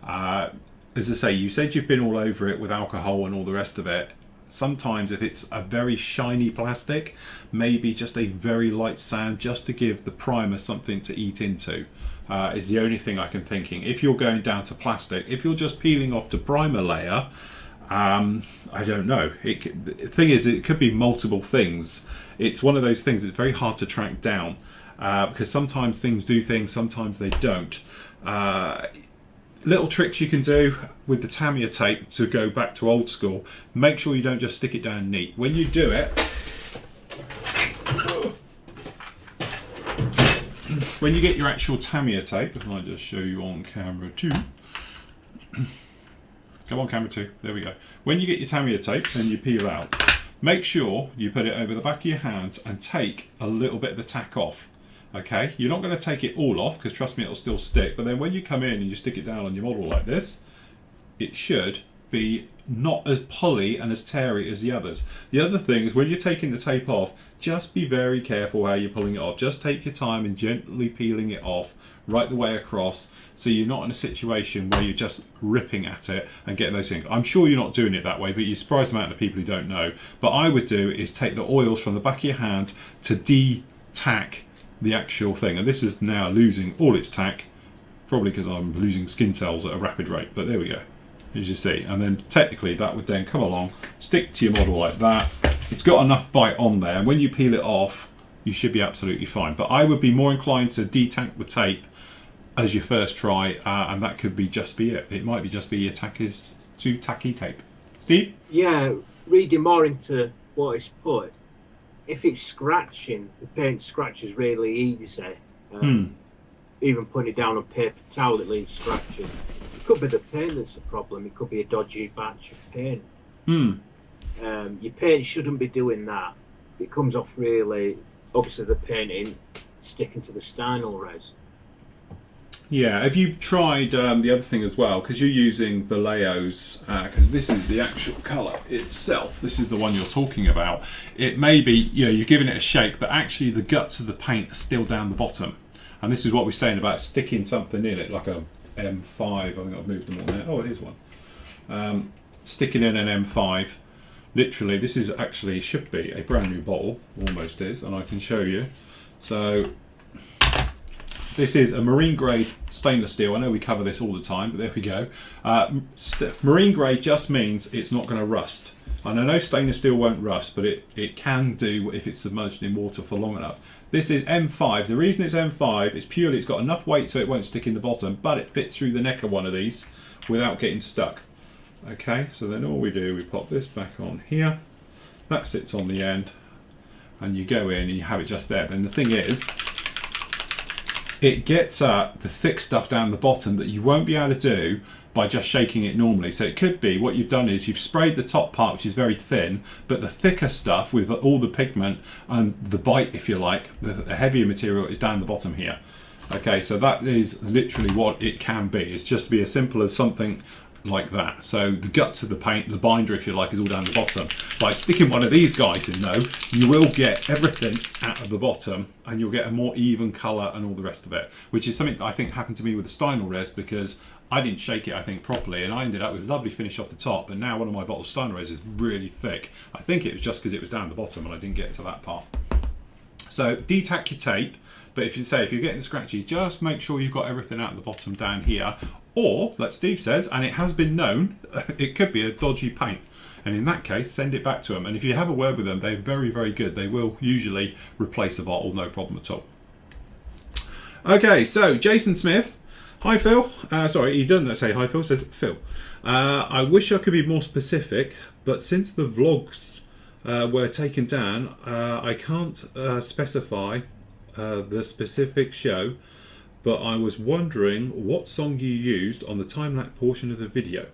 As I say, you said you've been all over it with alcohol and all the rest of it. Sometimes if it's a very shiny plastic, maybe just a very light sand just to give the primer something to eat into is the only thing I can thinking. If you're going down to plastic, if you're just peeling off the primer layer, I don't know. The thing is, it could be multiple things. It's one of those things that's very hard to track down because sometimes things do things, sometimes they don't. Little tricks you can do with the Tamiya tape to go back to old school. Make sure you don't just stick it down neat. When you do it, when you get your actual Tamiya tape, if I just show you on camera 2. Come on, camera 2. There we go. When you get your Tamiya tape and you peel out, make sure you put it over the back of your hands and take a little bit of the tack off. Okay, you're not going to take it all off because trust me, it'll still stick. But then when you come in and you stick it down on your model like this, it should be not as pully and as teary as the others. The other thing is when you're taking the tape off, just be very careful how you're pulling it off. Just take your time and gently peeling it off right the way across, so you're not in a situation where you're just ripping at it and getting those things. I'm sure you're not doing it that way, but you're surprised the amount of people who don't know. But I would do is take the oils from the back of your hand to de-tack the actual thing, and this is now losing all its tack, probably because I'm losing skin cells at a rapid rate, but there we go, as you see. And then technically that would then come along, stick to your model like that. It's got enough bite on there, and when you peel it off you should be absolutely fine. But I would be more inclined to de-tack the tape as your first try, and that could be just be it. It might be just be your tack is too tacky tape. Steve? Yeah, reading more into what it's put, if it's scratching, the paint scratches really easy. Even putting it down on paper towel, it leaves scratches. It could be the paint that's the problem. It could be a dodgy batch of paint. Your paint shouldn't be doing that. It comes off really, obviously the painting sticking to the stynol res. Yeah, have you tried the other thing as well, because you're using Vallejo's, because this is the actual colour itself, this is the one you're talking about. It may be, you know, you're giving it a shake, but actually the guts of the paint are still down the bottom. And this is what we're saying about sticking something in it, like a M5, I think I've moved them all there. Oh, it is one. Sticking in an M5, literally, this is actually, should be a brand new bottle, almost is, and I can show you. So, this is a marine grade stainless steel. I know we cover this all the time, but there we go. Marine grade just means it's not going to rust. And I know stainless steel won't rust, but it can do if it's submerged in water for long enough. This is M5. The reason it's M5 is purely it's got enough weight so it won't stick in the bottom, but it fits through the neck of one of these without getting stuck. Okay, so then all we do, we pop this back on here. That sits on the end, and you go in and you have it just there. Then the thing is, it gets at the thick stuff down the bottom that you won't be able to do by just shaking it normally. So it could be what you've done is you've sprayed the top part, which is very thin, but the thicker stuff with all the pigment and the bite, if you like, the heavier material is down the bottom here. Okay, so that is literally what it can be. It's just be as simple as something like that. So the guts of the paint, the binder if you like, is all down the bottom. By sticking one of these guys in though, you will get everything out of the bottom and you'll get a more even colour and all the rest of it, which is something that I think happened to me with the Stynol res, because I didn't shake it I think properly and I ended up with a lovely finish off the top, and now one of my bottles of Stynol res is really thick. I think it was just because it was down the bottom and I didn't get to that part. So de-tack your tape, but if you're getting scratchy, just make sure you've got everything out of the bottom down here. Or, like Steve says, and it has been known, it could be a dodgy paint. And in that case, send it back to them. And if you have a word with them, they're very, very good. They will usually replace a bottle, no problem at all. Okay, so Jason Smith. Hi, Phil. Sorry, he doesn't say hi, Phil, says Phil. I wish I could be more specific, but since the vlogs were taken down, I can't specify the specific show. But I was wondering what song you used on the time-lapse portion of the video.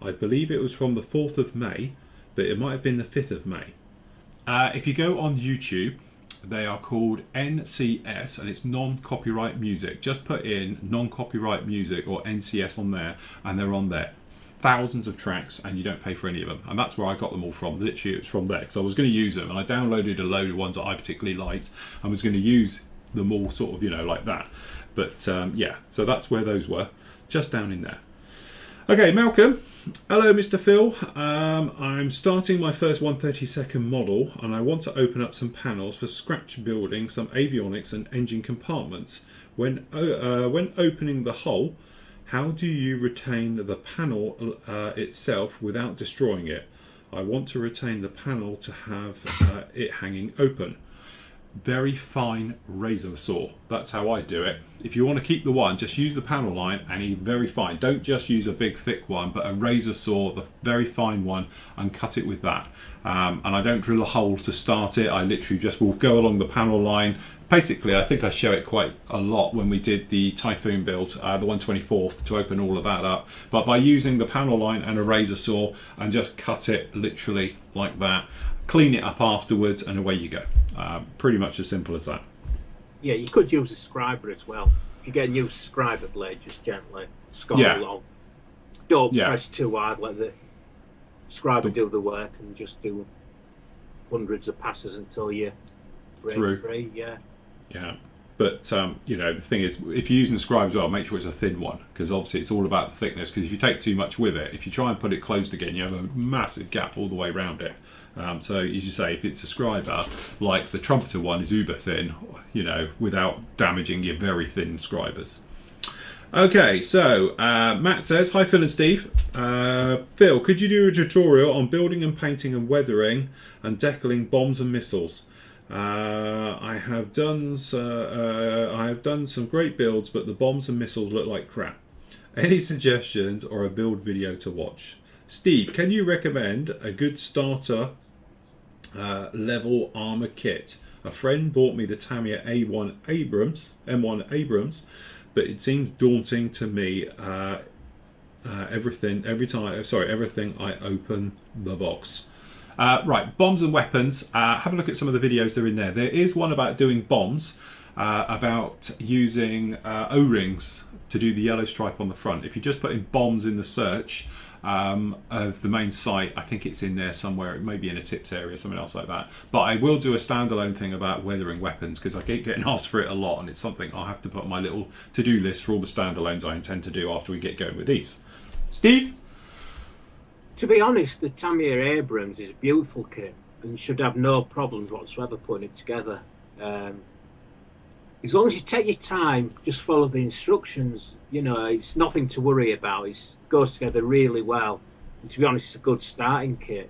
I believe it was from the 4th of May, but it might have been the 5th of May. If you go on YouTube, they are called NCS, and it's non-copyright music. Just put in non-copyright music or NCS on there, and they're on there. thousands of tracks and you don't pay for any of them. And that's where I got them all from. Literally, it's from there because I was going to use them, and I downloaded a load of ones that I particularly liked and was going to use them all sort of, you know, like that. But yeah, so that's where those were, just down in there. Okay, Malcolm. Hello, Mr. Phil. I'm starting my first 1/32 model, and I want to open up some panels for scratch building some avionics and engine compartments. When opening the hull, how do you retain the panel itself without destroying it? I want to retain the panel to have it hanging open. Very fine razor saw. That's how I do it. If you want to keep the one, just use the panel line and very fine. Don't just use a big thick one, but a razor saw, the very fine one, and cut it with that. And I don't drill a hole to start it. I literally just will go along the panel line. Basically, I think I show it quite a lot when we did the Typhoon build, the 1/24th, to open all of that up. But by using the panel line and a razor saw and just cut it literally like that, clean it up afterwards, and away you go. Pretty much as simple as that. Yeah, you could use a scriber as well. If you get a new scriber blade, just gently score along. Don't press too hard, let the scriber do the work, and just do hundreds of passes until you're free. Yeah. But you know, the thing is, if you're using a scribe as well, make sure it's a thin one, because obviously it's all about the thickness. Because if you take too much with it, if you try and put it closed again, you have a massive gap all the way around it. So as you say, if it's a scriber, like the trumpeter one is uber thin, you know, without damaging your very thin scribers. Okay, so Matt says, hi Phil and Steve. Phil, could you do a tutorial on building and painting and weathering and decaling bombs and missiles? I have done some great builds, but the bombs and missiles look like crap. Any suggestions or a build video to watch? Steve, can you recommend a good starter level armor kit? A friend bought me the Tamiya M1 Abrams, but it seems daunting to me. Everything I open the box. Right, bombs and weapons. Have a look at some of the videos that are in there. There is one about doing bombs, about using O-rings to do the yellow stripe on the front. If you just put in bombs in the search of the main site, I think it's in there somewhere. It may be in a tips area, something else like that. But I will do a standalone thing about weathering weapons, because I keep getting asked for it a lot, and it's something I'll have to put on my little to-do list for all the standalones I intend to do after we get going with these. Steve? To be honest, the Tamiya Abrams is a beautiful kit and should have no problems whatsoever putting it together. As long as you take your time, just follow the instructions, you know, it's nothing to worry about. It goes together really well. And to be honest, it's a good starting kit.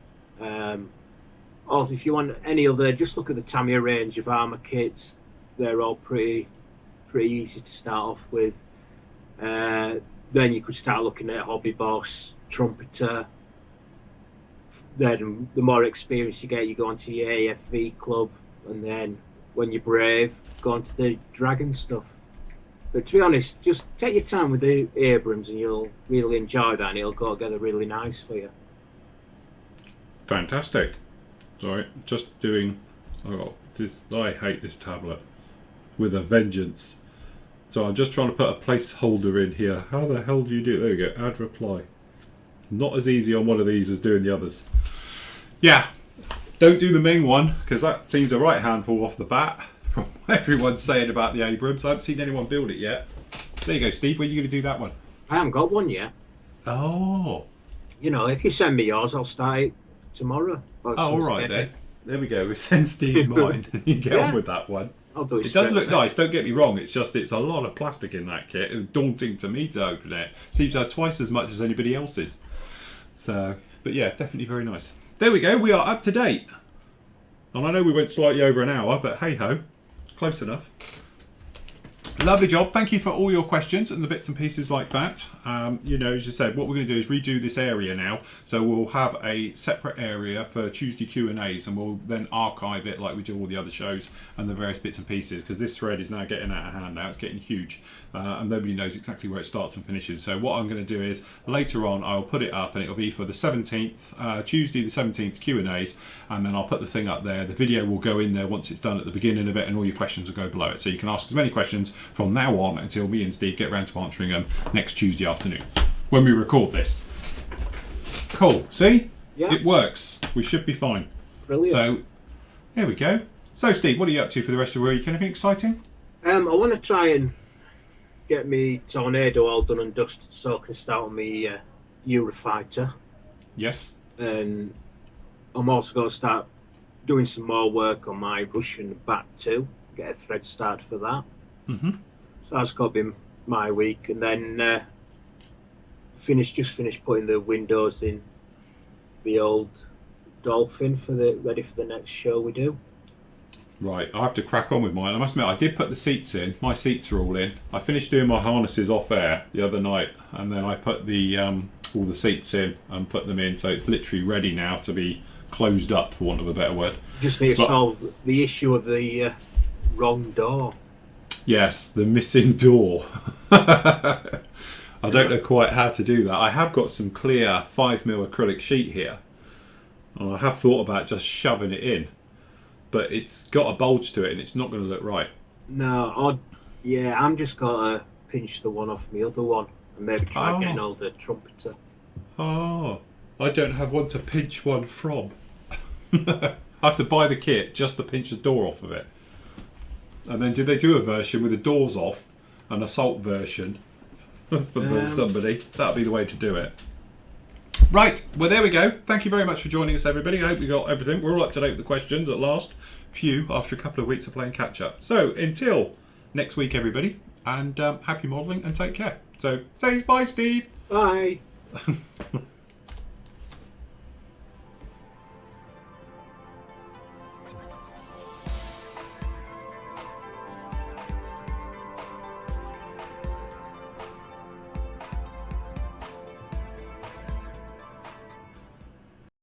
Also, if you want any other, just look at the Tamiya range of armour kits. They're all pretty easy to start off with. Then you could start looking at Hobby Boss, Trumpeter. Then the more experience you get, you go onto your AFV club, and then when you're brave, go on to the Dragon stuff. But to be honest, just take your time with the Abrams and you'll really enjoy that, and it'll go together really nice for you. Fantastic. Sorry, just doing... Oh, this, I hate this tablet with a vengeance. So I'm just trying to put a placeholder in here. How the hell do you do it? There we go, add reply. Not as easy on one of these as doing the others. Yeah, don't do the main one, because that seems a right handful off the bat from what everyone's saying about the Abrams. I haven't seen anyone build it yet. There you go, Steve. When are you going to do that one? I haven't got one yet. Oh. You know, if you send me yours, I'll start it tomorrow. Oh, all right then. There we go. We send Steve mine and you get on with that one. I'll do it. It does look nice, don't get me wrong, it's just it's a lot of plastic in that kit. It was daunting to me to open it. Seems to have twice as much as anybody else's. So, but yeah, definitely very nice. There we go, we are up to date. And I know we went slightly over an hour, but hey ho, close enough. Lovely job. Thank you for all your questions and the bits and pieces like that. You know, as you said, what we're going to do is redo this area now. So we'll have a separate area for Tuesday Q&As, and we'll then archive it like we do all the other shows and the various bits and pieces, because this thread is now getting out of hand now. It's getting huge, and nobody knows exactly where it starts and finishes. So what I'm going to do is later on I'll put it up, and it'll be for the 17th, Tuesday the 17th Q&As, and then I'll put the thing up there. The video will go in there once it's done at the beginning of it, and all your questions will go below it. So you can ask as many questions from now on until me and Steve get around to answering them next Tuesday afternoon when we record this. Cool. See? Yeah. It works. We should be fine. Brilliant. So, here we go. So, Steve, what are you up to for the rest of the week? Anything exciting? I want to try and get me Tornado all done and dusted so I can start on my Eurofighter. Yes. And I'm also going to start doing some more work on my Russian bat too. Get a thread started for that. Mm-hmm. So that's got to be my week. And then just finished putting the windows in the old Dolphin ready for the next show we do. Right, I have to crack on with mine. I must admit, I did put the seats in. My seats are all in. I finished doing my harnesses off air the other night, and then I put the all the seats in and put them in, so it's literally ready now to be closed up, for want of a better word. Just need to solve the issue of the wrong door. Yes, the missing door. I don't know quite how to do that. I have got some clear 5mm acrylic sheet here, and I have thought about just shoving it in, but it's got a bulge to it and it's not going to look right. No, I'm just got to pinch the one off the other one and maybe try getting all the trumpeter. Oh, I don't have one to pinch one from. I have to buy the kit just to pinch the door off of it. And then did they do a version with the doors off, an assault version for somebody? That'd be the way to do it. Right, well there we go. Thank you very much for joining us, everybody. I hope you got everything. We're all up to date with the questions at last. Few after a couple of weeks of playing catch up. So until next week, everybody, and happy modelling and take care. So say bye, Steve. Bye.